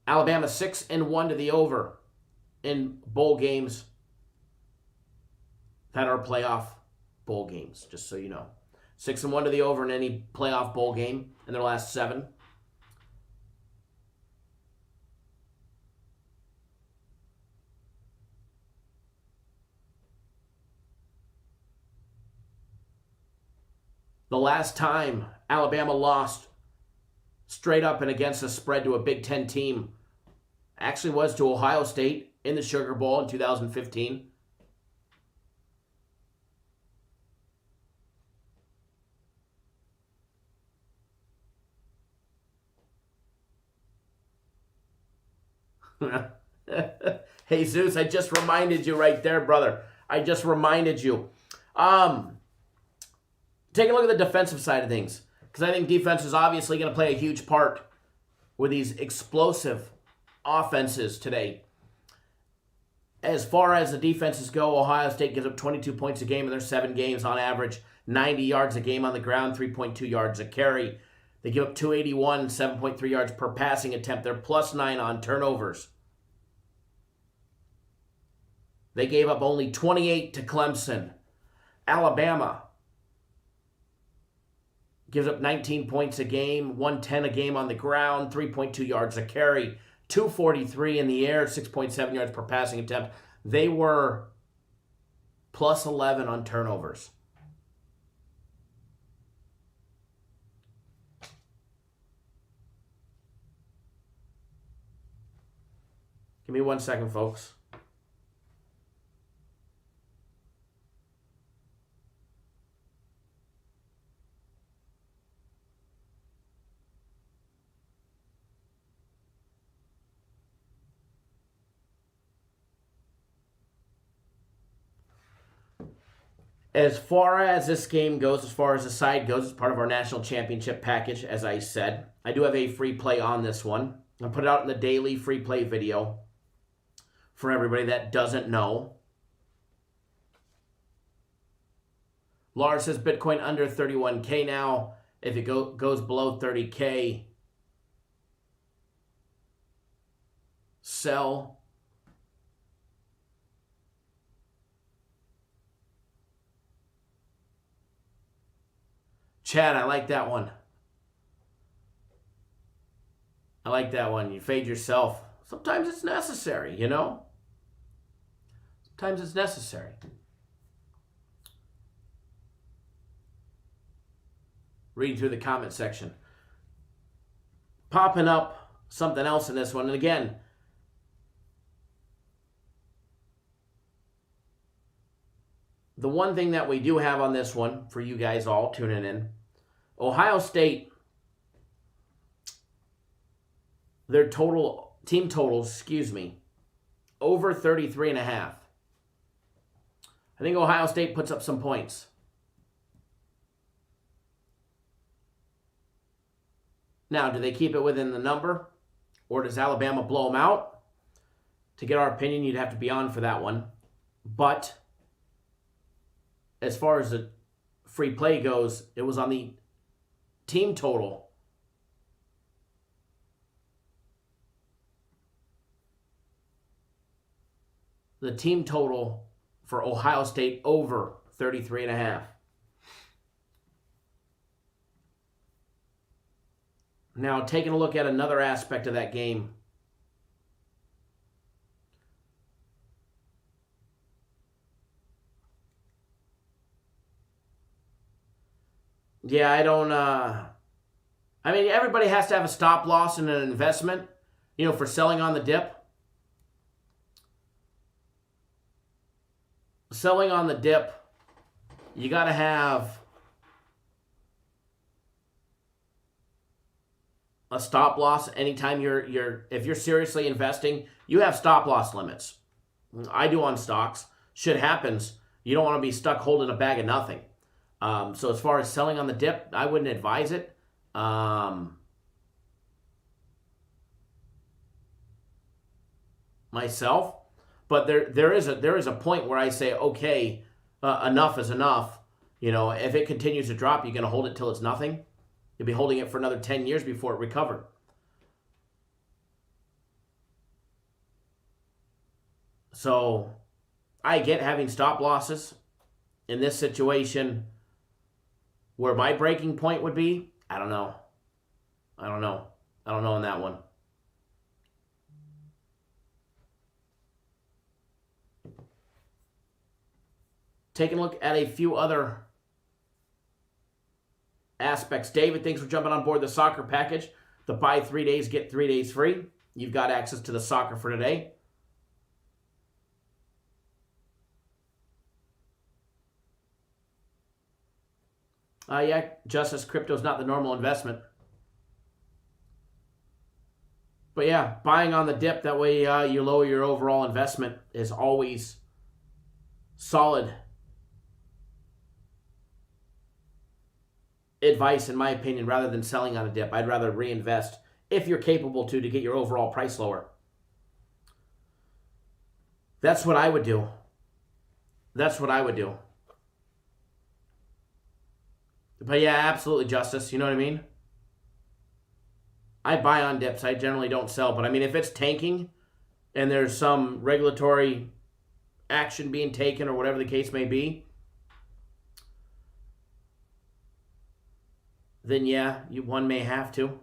Alabama 6-1 to the over in bowl games that are playoff bowl games, just so you know. 6-1 to the over in any playoff bowl game in their last 7. The last time Alabama lost straight up and against the spread to a Big Ten team actually was to Ohio State in the Sugar Bowl in 2015. Hey, Zeus, I just reminded you right there, brother. I just reminded you. Take a look at the defensive side of things, because I think defense is obviously going to play a huge part with these explosive offenses today. As far as the defenses go, Ohio State gives up 22 points a game in their 7 games on average, 90 yards a game on the ground, 3.2 yards a carry. They give up 281, 7.3 yards per passing attempt. They're +9 on turnovers. They gave up only 28 to Clemson. Alabama gives up 19 points a game, 110 a game on the ground, 3.2 yards a carry, 243 in the air, 6.7 yards per passing attempt. They were +11 on turnovers. Give me 1 second, folks. As far as this game goes, as far as the side goes, it's part of our national championship package, as I said. I do have a free play on this one. I'll put it out in the daily free play video for everybody that doesn't know. Lars says Bitcoin under 31K now. If it goes below 30K, sell. Chad, I like that one. I like that one. You fade yourself. Sometimes it's necessary, you know? Sometimes it's necessary. Reading through the comment section. Popping up something else in this one. And again, the one thing that we do have on this one, for you guys all tuning in, Ohio State, their team totals, over 33.5. I think Ohio State puts up some points. Now, do they keep it within the number? Or does Alabama blow them out? To get our opinion, you'd have to be on for that one. But as far as the free play goes, it was on the team total. The team total for Ohio State over 33.5. Now, taking a look at another aspect of that game. Yeah, I don't, I mean, everybody has to have a stop loss and an investment, you know, for selling on the dip. Selling on the dip, you got to have a stop loss anytime if you're seriously investing, you have stop loss limits. I do on stocks. Shit happens. You don't want to be stuck holding a bag of nothing. So as far as selling on the dip, I wouldn't advise it. Myself, but there is a point where I say, okay, enough is enough. You know, if it continues to drop, you're going to hold it till it's nothing. You'll be holding it for another 10 years before it recovered. So I get having stop losses in this situation. Where my breaking point would be, I don't know. I don't know on that one. Taking a look at a few other aspects. David, thanks for jumping on board the soccer package. The buy 3 days, get 3 days free. You've got access to the soccer for today. Yeah, Justice, crypto's not the normal investment. But yeah, buying on the dip, that way you lower your overall investment, is always solid. advice, in my opinion, rather than selling on a dip. I'd rather reinvest if you're capable to get your overall price lower. That's what I would do. That's what I would do. But yeah, absolutely, Justice. You know what I mean? I buy on dips. I generally don't sell. But I mean, if it's tanking and there's some regulatory action being taken or whatever the case may be, then yeah, one may have to.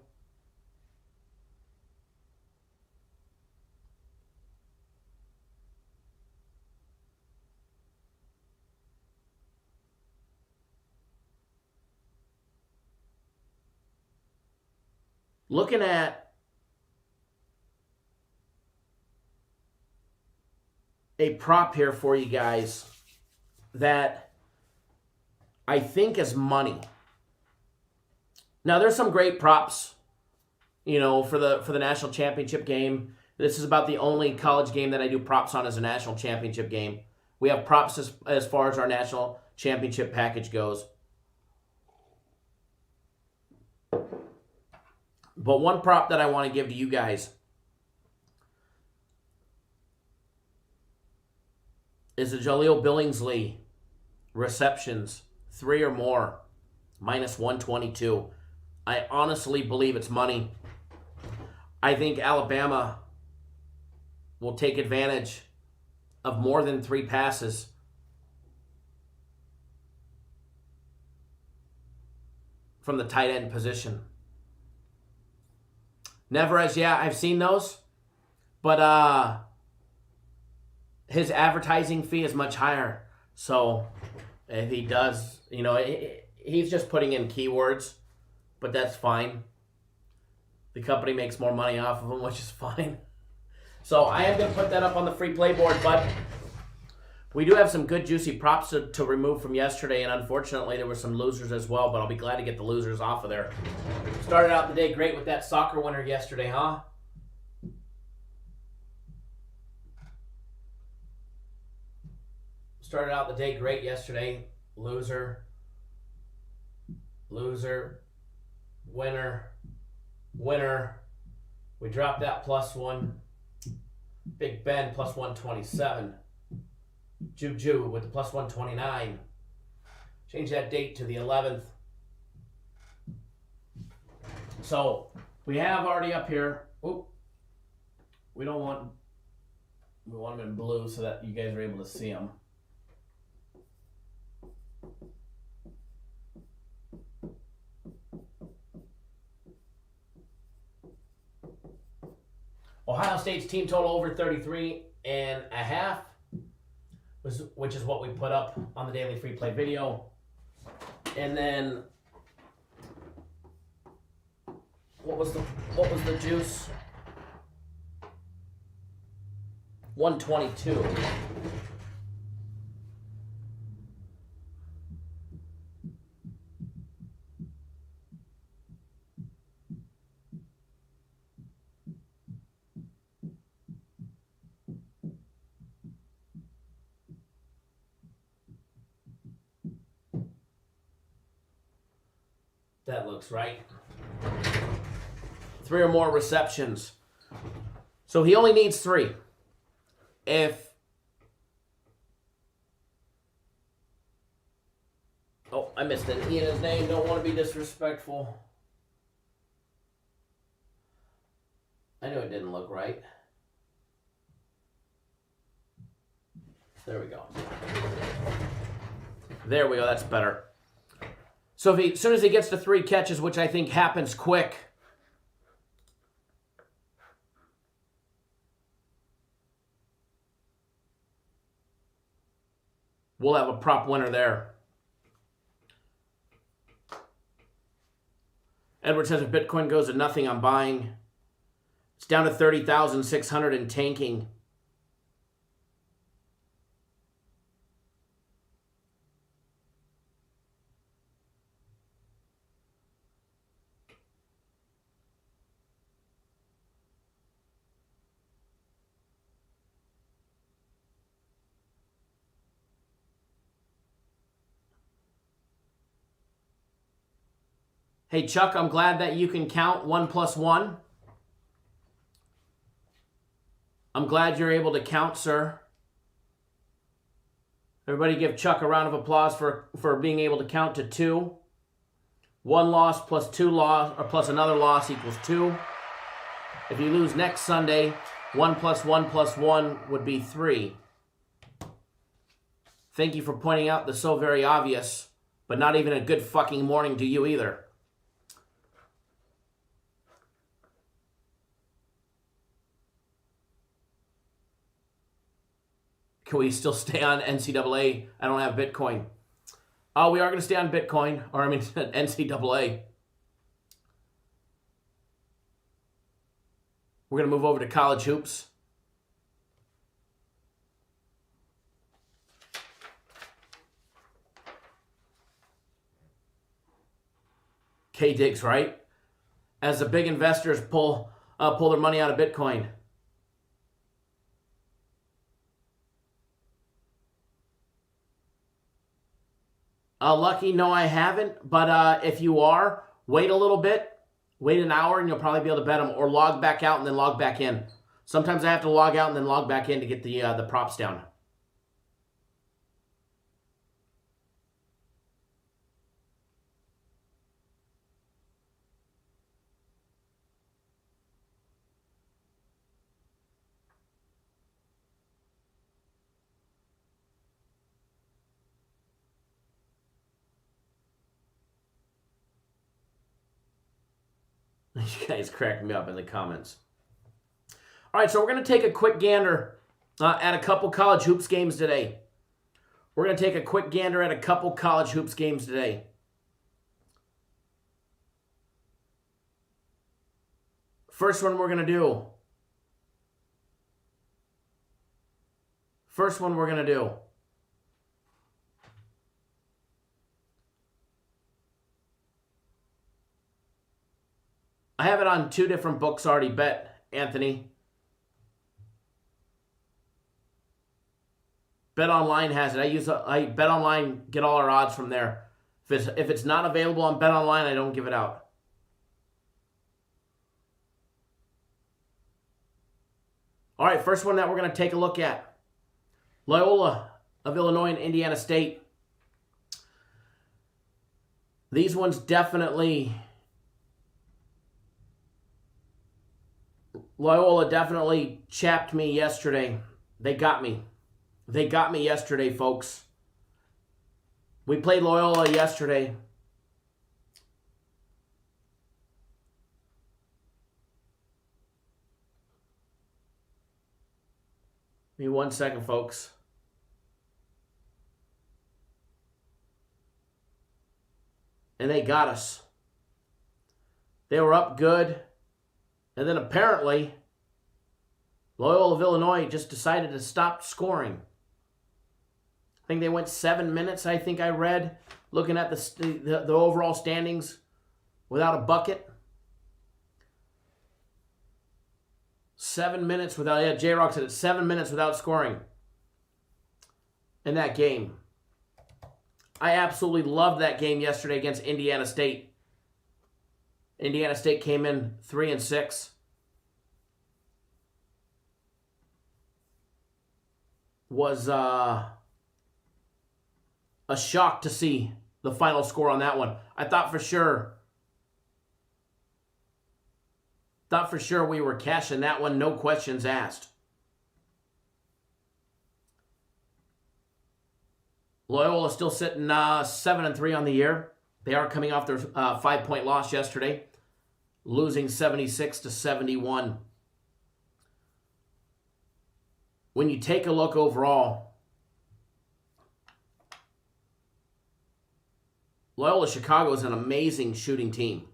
Looking at a prop here for you guys that I think is money. Now, there's some great props, you know, for the national championship game. This is about the only college game that I do props on as a national championship game. We have props as far as our national championship package goes. But one prop that I want to give to you guys is the Jaleel Billingsley receptions, 3 or more, minus 122. I honestly believe it's money. I think Alabama will take advantage of more than 3 passes. From the tight end position. Neverez, yeah, I've seen those. But his advertising fee is much higher. So if he does, you know, he's just putting in keywords. But that's fine. The company makes more money off of him, which is fine. So I am going to put that up on the free play board. But we do have some good juicy props to remove from yesterday. And unfortunately, there were some losers as well. But I'll be glad to get the losers off of there. Started out the day great with that soccer winner yesterday, huh? Started out the day great yesterday. Loser. Loser. Winner. Winner. We dropped that +1. Big Ben +127. Juju with the +129. Change that date to the 11th. So we have already up here. Oop. We want them in blue so that you guys are able to see them. Ohio State's team total over 33.5, which is what we put up on the daily free play video. And then what was the juice? 122. That looks right. 3 or more receptions. So he only needs 3. Oh, I missed an E in his name. Don't want to be disrespectful. I knew it didn't look right. There we go. There we go. That's better. So as soon as he gets to 3 catches, which I think happens quick, we'll have a prop winner there. Edward says if Bitcoin goes to nothing, I'm buying. It's down to 30,600 and tanking. Hey, Chuck, I'm glad that you can count 1 plus 1. I'm glad you're able to count, sir. Everybody give Chuck a round of applause for being able to count to 2. 1 loss plus 2 loss, or plus another loss equals 2. If you lose next Sunday, 1 plus 1 plus 1 would be 3. Thank you for pointing out the so very obvious, but not even a good fucking morning to you either. Can we still stay on NCAA? I don't have Bitcoin. Oh, we are going to stay on Bitcoin, or I mean NCAA. We're going to move over to college hoops. K-Diggs, right? As the big investors pull their money out of Bitcoin. Lucky, no, I haven't. But if you are, wait a little bit. Wait an hour and you'll probably be able to bet them. Or log back out and then log back in. Sometimes I have to log out and then log back in to get the props down. You guys cracked me up in the comments. All right, so we're going to take a quick gander at a couple college hoops games today. We're going to take a quick gander at a couple college hoops games today. First one we're going to do. I have it on 2 different books already bet, Anthony. Bet Online has it. I Bet Online, get all our odds from there. If it's not available on Bet Online, I don't give it out. All right, first one that we're going to take a look at. Loyola of Illinois and Indiana State. These ones definitely... Loyola definitely chapped me yesterday. They got me. They got me yesterday, folks. We played Loyola yesterday. Give me 1 second, folks. And they got us. They were up good. And then apparently, Loyola of Illinois just decided to stop scoring. I think they went 7 minutes, I think I read, looking at the overall standings without a bucket. 7 minutes without, J-Rock said it, 7 minutes without scoring in that game. I absolutely loved that game yesterday against Indiana State. Indiana State came in 3-6. Was a shock to see the final score on that one. I thought for sure we were cashing that one, no questions asked. Loyola still sitting 7-3 on the year. They are coming off their 5-point loss yesterday, losing 76-71. When you take a look overall, Loyola Chicago is an amazing shooting team.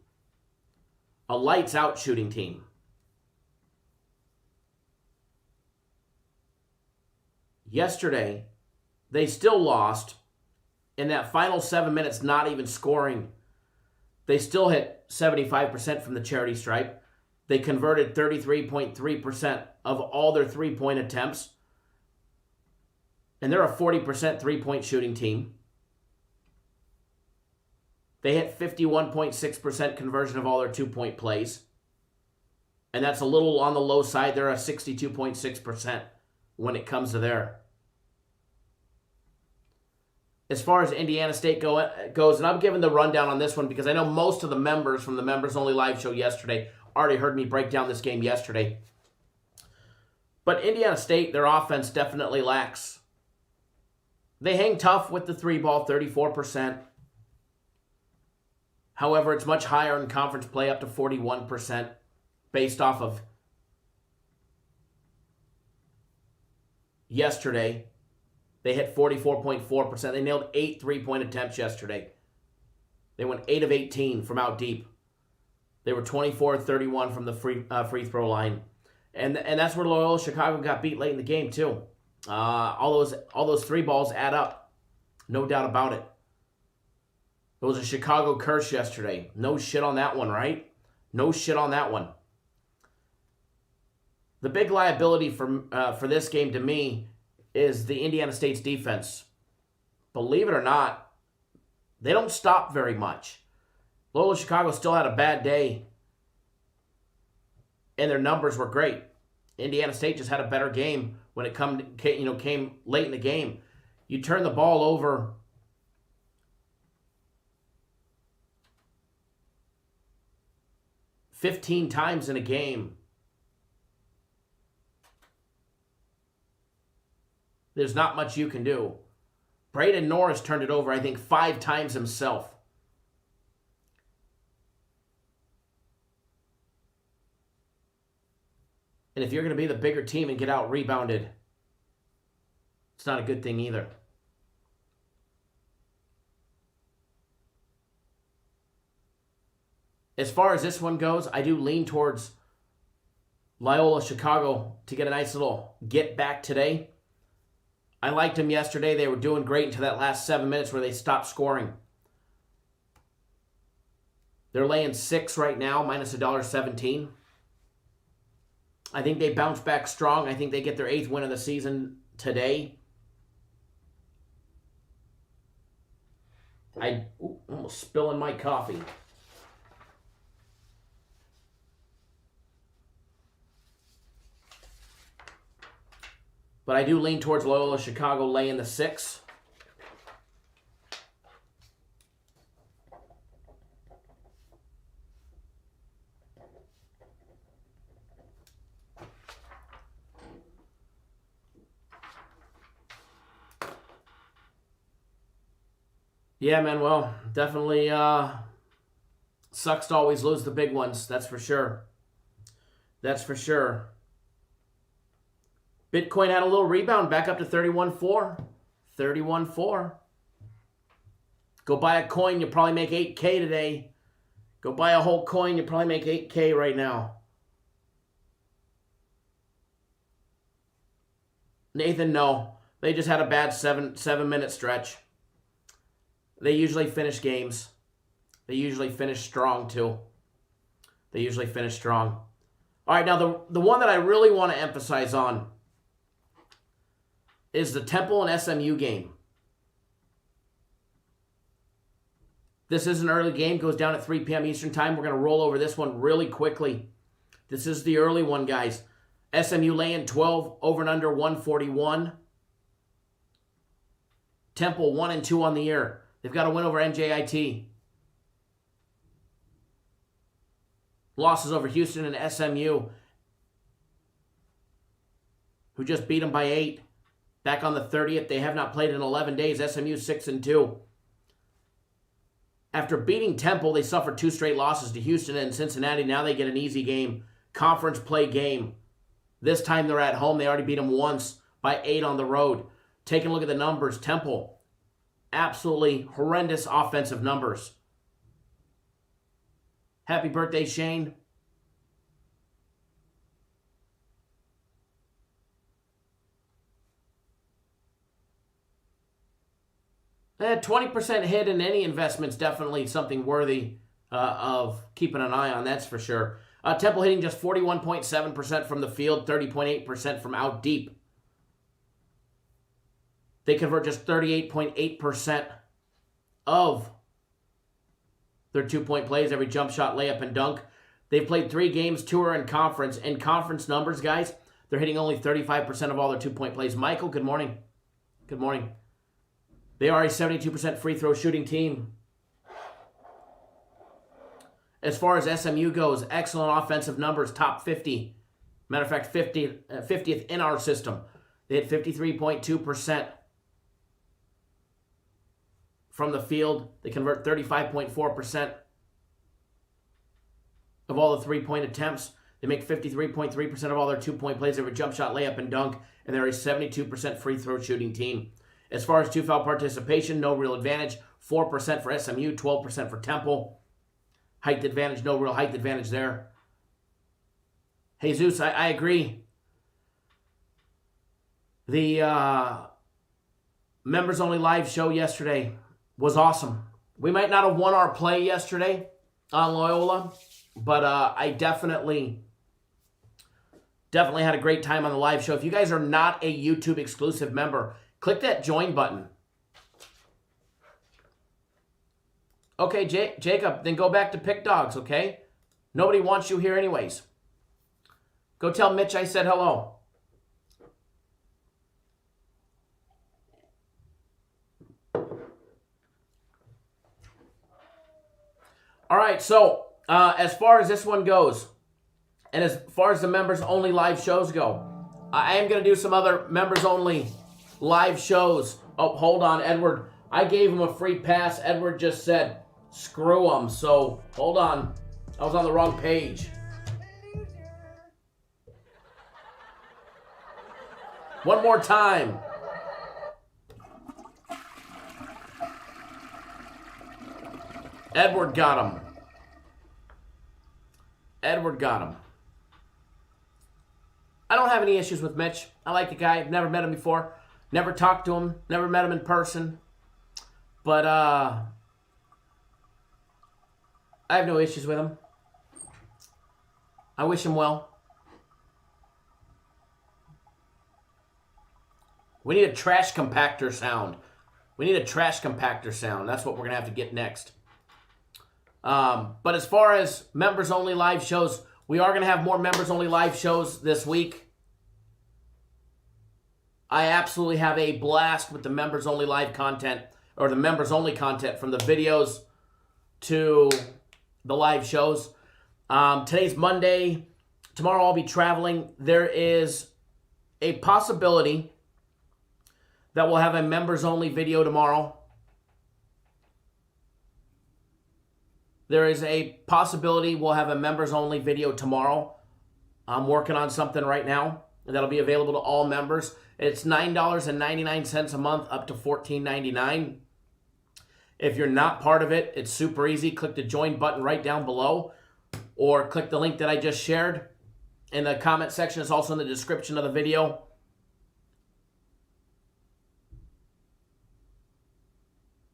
A lights-out shooting team. Yesterday, they still lost. In that final 7 minutes, not even scoring, they still hit 75% from the charity stripe. They converted 33.3% of all their three-point attempts. And they're a 40% three-point shooting team. They hit 51.6% conversion of all their 2-point plays. And that's a little on the low side. They're at 62.6% when it comes to there. As far as Indiana State goes, and I'm giving the rundown on this one because I know most of the members from the Members Only live show yesterday already heard me break down this game yesterday. But Indiana State, their offense definitely lacks. They hang tough with the 3-ball, 34%. However, it's much higher in conference play, up to 41%, based off of yesterday. They hit 44.4%. They nailed 8 3-point attempts yesterday. They went 8 of 18 from out deep. They were 24-31 from the free throw line. And that's where Loyola Chicago got beat late in the game, too. All those 3 balls add up. No doubt about it. It was a Chicago curse yesterday. No shit on that one, right? No shit on that one. The big liability for this game to me is the Indiana State's defense. Believe it or not, they don't stop very much. Loyola Chicago still had a bad day, and their numbers were great. Indiana State just had a better game when it came late in the game. You turn the ball over 15 times in a game. There's not much you can do. Braden Norris turned it over, I think, 5 times himself. And if you're going to be the bigger team and get out rebounded, it's not a good thing either. As far as this one goes, I do lean towards Loyola Chicago to get a nice little get back today. I liked them yesterday. They were doing great until that last 7 minutes where they stopped scoring. They're laying 6 right now, minus $1.17. I think they bounce back strong. I think they get their 8th win of the season today. Almost spilling my coffee. But I do lean towards Loyola Chicago laying the 6. Yeah, man, well, definitely sucks to always lose the big ones. That's for sure. That's for sure. Bitcoin had a little rebound back up to 31.4. 31.4. Go buy a coin, you'll probably make 8K today. Go buy a whole coin, you'll probably make 8K right now. Nathan, no. They just had a bad 7-minute stretch. They usually finish games. They usually finish strong, too. They usually finish strong. All right, now the one that I really want to emphasize on is the Temple and SMU game. This is an early game. Goes down at 3 p.m. Eastern Time. We're going to roll over this one really quickly. This is the early one, guys. SMU laying 12, over and under 141. Temple 1-2 on the year. They've got a win over NJIT. Losses over Houston and SMU, who just beat them by 8. Back on the 30th, they have not played in 11 days. SMU 6-2. After beating Temple, they suffered 2 straight losses to Houston and Cincinnati. Now they get an easy game, conference play game. This time they're at home. They already beat them once by 8 on the road. Taking a look at the numbers, Temple, absolutely horrendous offensive numbers. Happy birthday, Shane. 20% hit in any investment is definitely something worthy of keeping an eye on, that's for sure. Temple hitting just 41.7% from the field, 30.8% from out deep. They convert just 38.8% of their 2-point plays, every jump shot, layup, and dunk. They've played 3 games, 2 are in conference. In conference numbers, guys, they're hitting only 35% of all their 2-point plays. Michael, good morning. Good morning. They are a 72% free throw shooting team. As far as SMU goes, excellent offensive numbers, top 50. Matter of fact, 50th in our system. They hit 53.2% from the field. They convert 35.4% of all the 3-point attempts. They make 53.3% of all their 2-point plays, every jump shot, layup, and dunk, and they're a 72% free throw shooting team. As far as 2-foul participation, no real advantage. 4% for SMU, 12% for Temple. Height advantage, no real height advantage there. Jesus, I agree. The members-only live show yesterday was awesome. We might not have won our play yesterday on Loyola, but I definitely had a great time on the live show. If you guys are not a YouTube exclusive member, click that join button. Okay, Jacob, then go back to Pick Dogs, okay? Nobody wants you here anyways. Go tell Mitch I said hello. All right, so as far as this one goes, and as far as the members-only live shows go, I am going to do some other members-only live shows. Oh, hold on, Edward. I gave him a free pass. Edward just said, screw him. So, hold on. I was on the wrong page. One more time. Edward got him. Edward got him. I don't have any issues with Mitch. I like the guy. I've never met him before. Never talked to him. Never met him in person. But I have no issues with him. I wish him well. We need a trash compactor sound. We need a trash compactor sound. That's what we're going to have to get next. But as far as members-only live shows, we are going to have more members-only live shows this week. I absolutely have a blast with the members-only live content, or the members-only content, from the videos to the live shows. Today's Monday. Tomorrow I'll be traveling. There is a possibility that we'll have a members-only video tomorrow. There is a possibility we'll have a members-only video tomorrow. I'm working on something right now that'll be available to all members. It's $9.99 a month up to $14.99. If you're not part of it, it's super easy. Click the join button right down below, or click the link that I just shared in the comment section. It's also in the description of the video.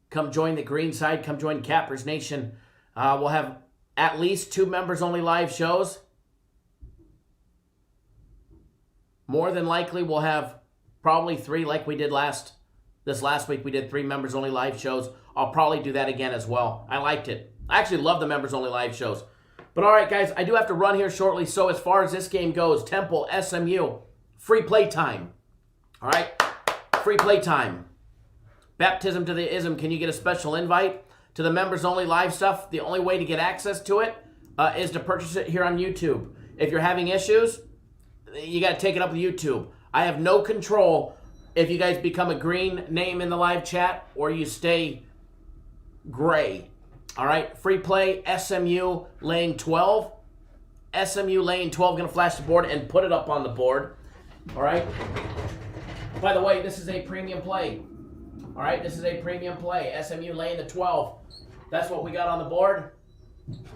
Come join the green side. Come join Cappers Nation. We'll have at least 2 members-only live shows. More than likely, we'll have probably 3 like we did this last week. We did 3 members-only live shows. I'll probably do that again as well. I liked it. I actually love the members-only live shows. But all right, guys, I do have to run here shortly. So as far as this game goes, Temple, SMU, free play time. All right, free play time. Baptism to the ism. Can you get a special invite to the members-only live stuff? The only way to get access to it is to purchase it here on YouTube. If you're having issues, you got to take it up with YouTube. I have no control if you guys become a green name in the live chat or you stay gray. All right, free play, SMU laying 12. SMU laying 12, going to flash the board and put it up on the board. All right. By the way, this is a premium play. All right, this is a premium play. SMU laying the 12. That's what we got on the board.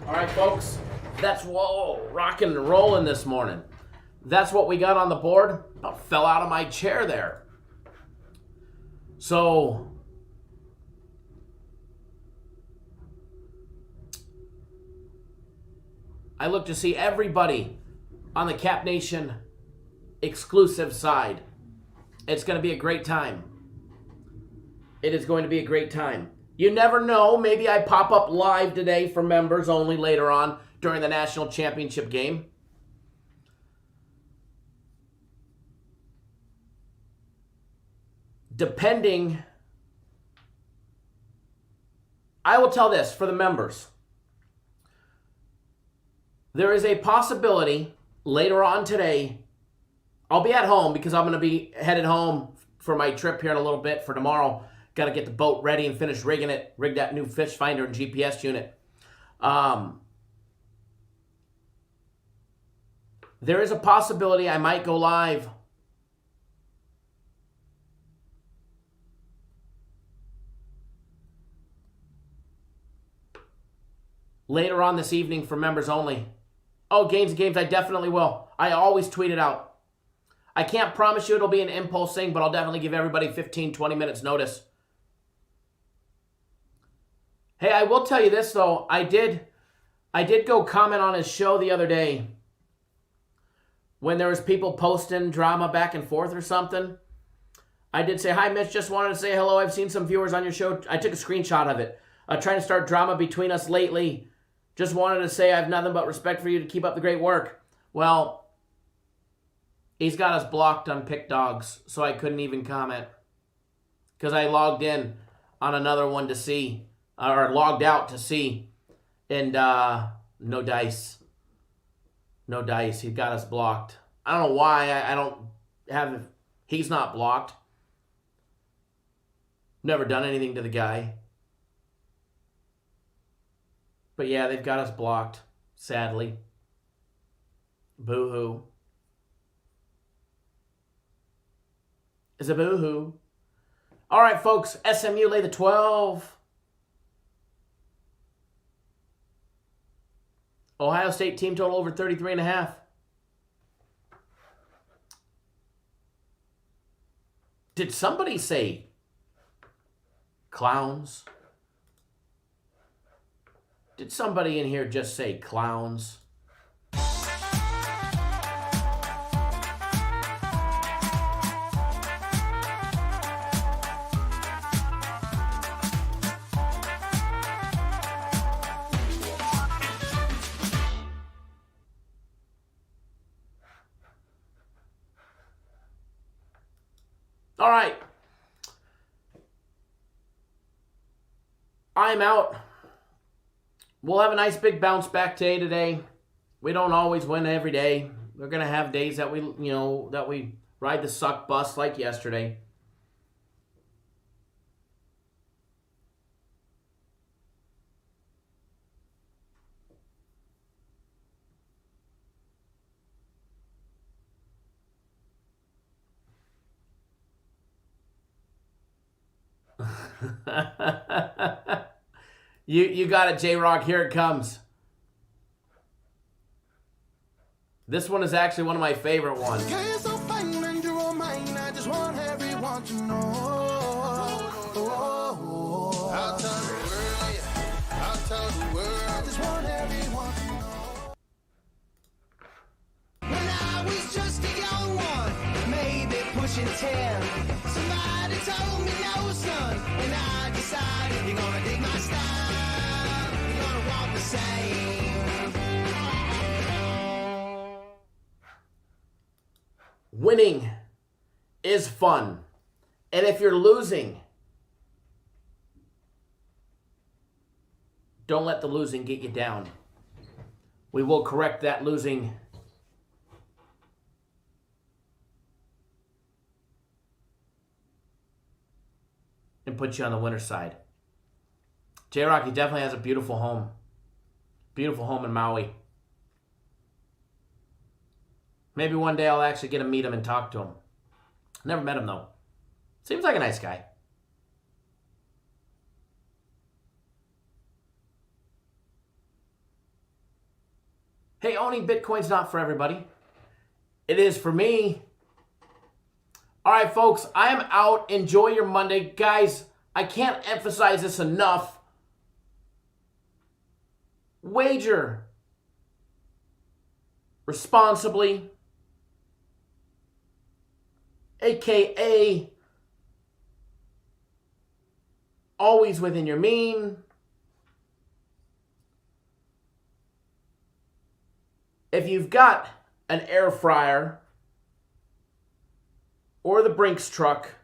All right, folks. That's, whoa, rocking and rolling this morning. That's what we got on the board. About fell out of my chair there. So, I look to see everybody on the Cap Nation exclusive side. It's going to be a great time. It is going to be a great time. You never know. Maybe I pop up live today for members only later on during the national championship game. Depending, I will tell this for the members. There is a possibility later on today, I'll be at home because I'm going to be headed home for my trip here in a little bit for tomorrow. Got to get the boat ready and finish rigging it, rig that new fish finder and GPS unit. There is a possibility I might go live later on this evening for members only. Oh, games, I definitely will. I always tweet it out. I can't promise you it'll be an impulse thing, but I'll definitely give everybody 15, 20 minutes notice. Hey, I will tell you this, though. I did go comment on his show the other day when there was people posting drama back and forth or something. I did say, hi, Mitch, just wanted to say hello. I've seen some viewers on your show. I took a screenshot of it. Trying to start drama between us lately. Just wanted to say I have nothing but respect for you to keep up the great work. Well, he's got us blocked on Pick Dogs, so I couldn't even comment. Because I logged in on another one to see, or logged out to see, and no dice. No dice. He got us blocked. I don't know why. I don't have, he's not blocked. Never done anything to the guy. But yeah, they've got us blocked, sadly. Boo-hoo. It's a boo-hoo. All right, folks, SMU lay the 12. Ohio State team total over 33.5. Did somebody say clowns? Did somebody in here just say clowns? All right. I'm out. We'll have a nice big bounce back day today. We don't always win every day. We're going to have days that we ride the suck bus like yesterday. You got it, J-Rock. Here it comes. This one is actually one of my favorite ones. Yeah, you're so fine and you're all mine. I just want everyone to know. I'll tell the world, yeah. I'll tell the world. I just want everyone to know. When I was just a young one, maybe pushing 10, somebody told me no, son, and I decided you're gonna dig my style, you're gonna walk the same. Winning is fun. And if you're losing, don't let the losing get you down. We will correct that losing. And put you on the winner's side. J-Rock, he definitely has a beautiful home. Beautiful home in Maui. Maybe one day I'll actually get to meet him and talk to him. Never met him, though. Seems like a nice guy. Hey, owning Bitcoin's not for everybody. It is for me. All right, folks, I am out. Enjoy your Monday. Guys, I can't emphasize this enough. Wager responsibly, aka always within your mean. If you've got an air fryer or the Brinks truck,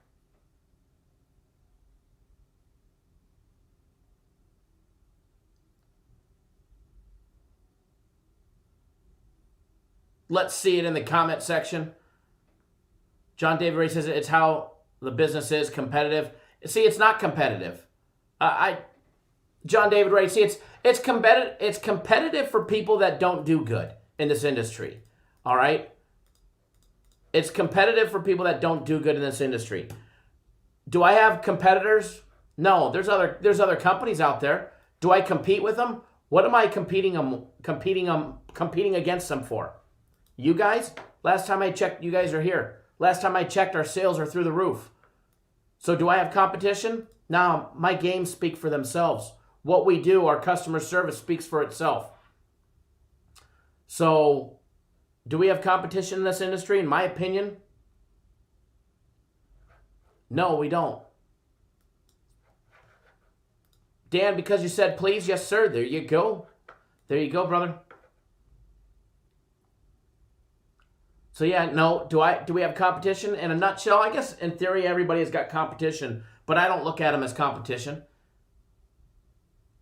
let's see it in the comment section. John David Ray says it's how the business is competitive. See, it's not competitive. John David Ray, see, it's competitive. It's competitive for people that don't do good in this industry. All right? It's competitive for people that don't do good in this industry. Do I have competitors? No, there's other companies out there. Do I compete with them? What am I competing against them for? You guys? Last time I checked, you guys are here. Last time I checked, our sales are through the roof. So do I have competition? No, my games speak for themselves. What we do, our customer service speaks for itself. So, do we have competition in this industry? In my opinion, no, we don't. Dan, because you said please, yes, sir. There you go. There you go, brother. So yeah, no, do we have competition? In a nutshell, I guess in theory everybody has got competition, but I don't look at them as competition.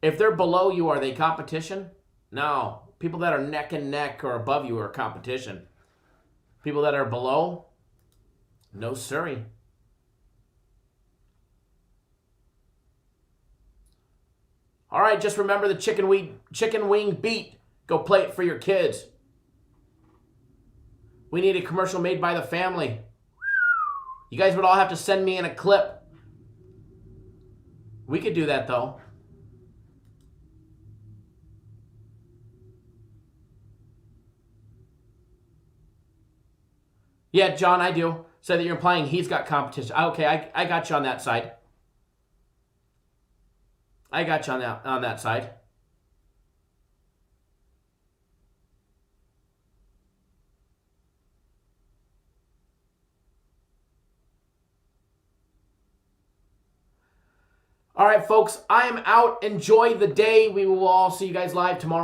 If they're below you, are they competition? No. People that are neck and neck or above you are competition. People that are below, no siree. All right, just remember the chicken wing beat. Go play it for your kids. We need a commercial made by the family. You guys would all have to send me in a clip. We could do that, though. Yeah, John, I do. Say that you're implying he's got competition. Okay, I got you on that side. I got you on that side. All right, folks, I am out. Enjoy the day. We will all see you guys live tomorrow morning.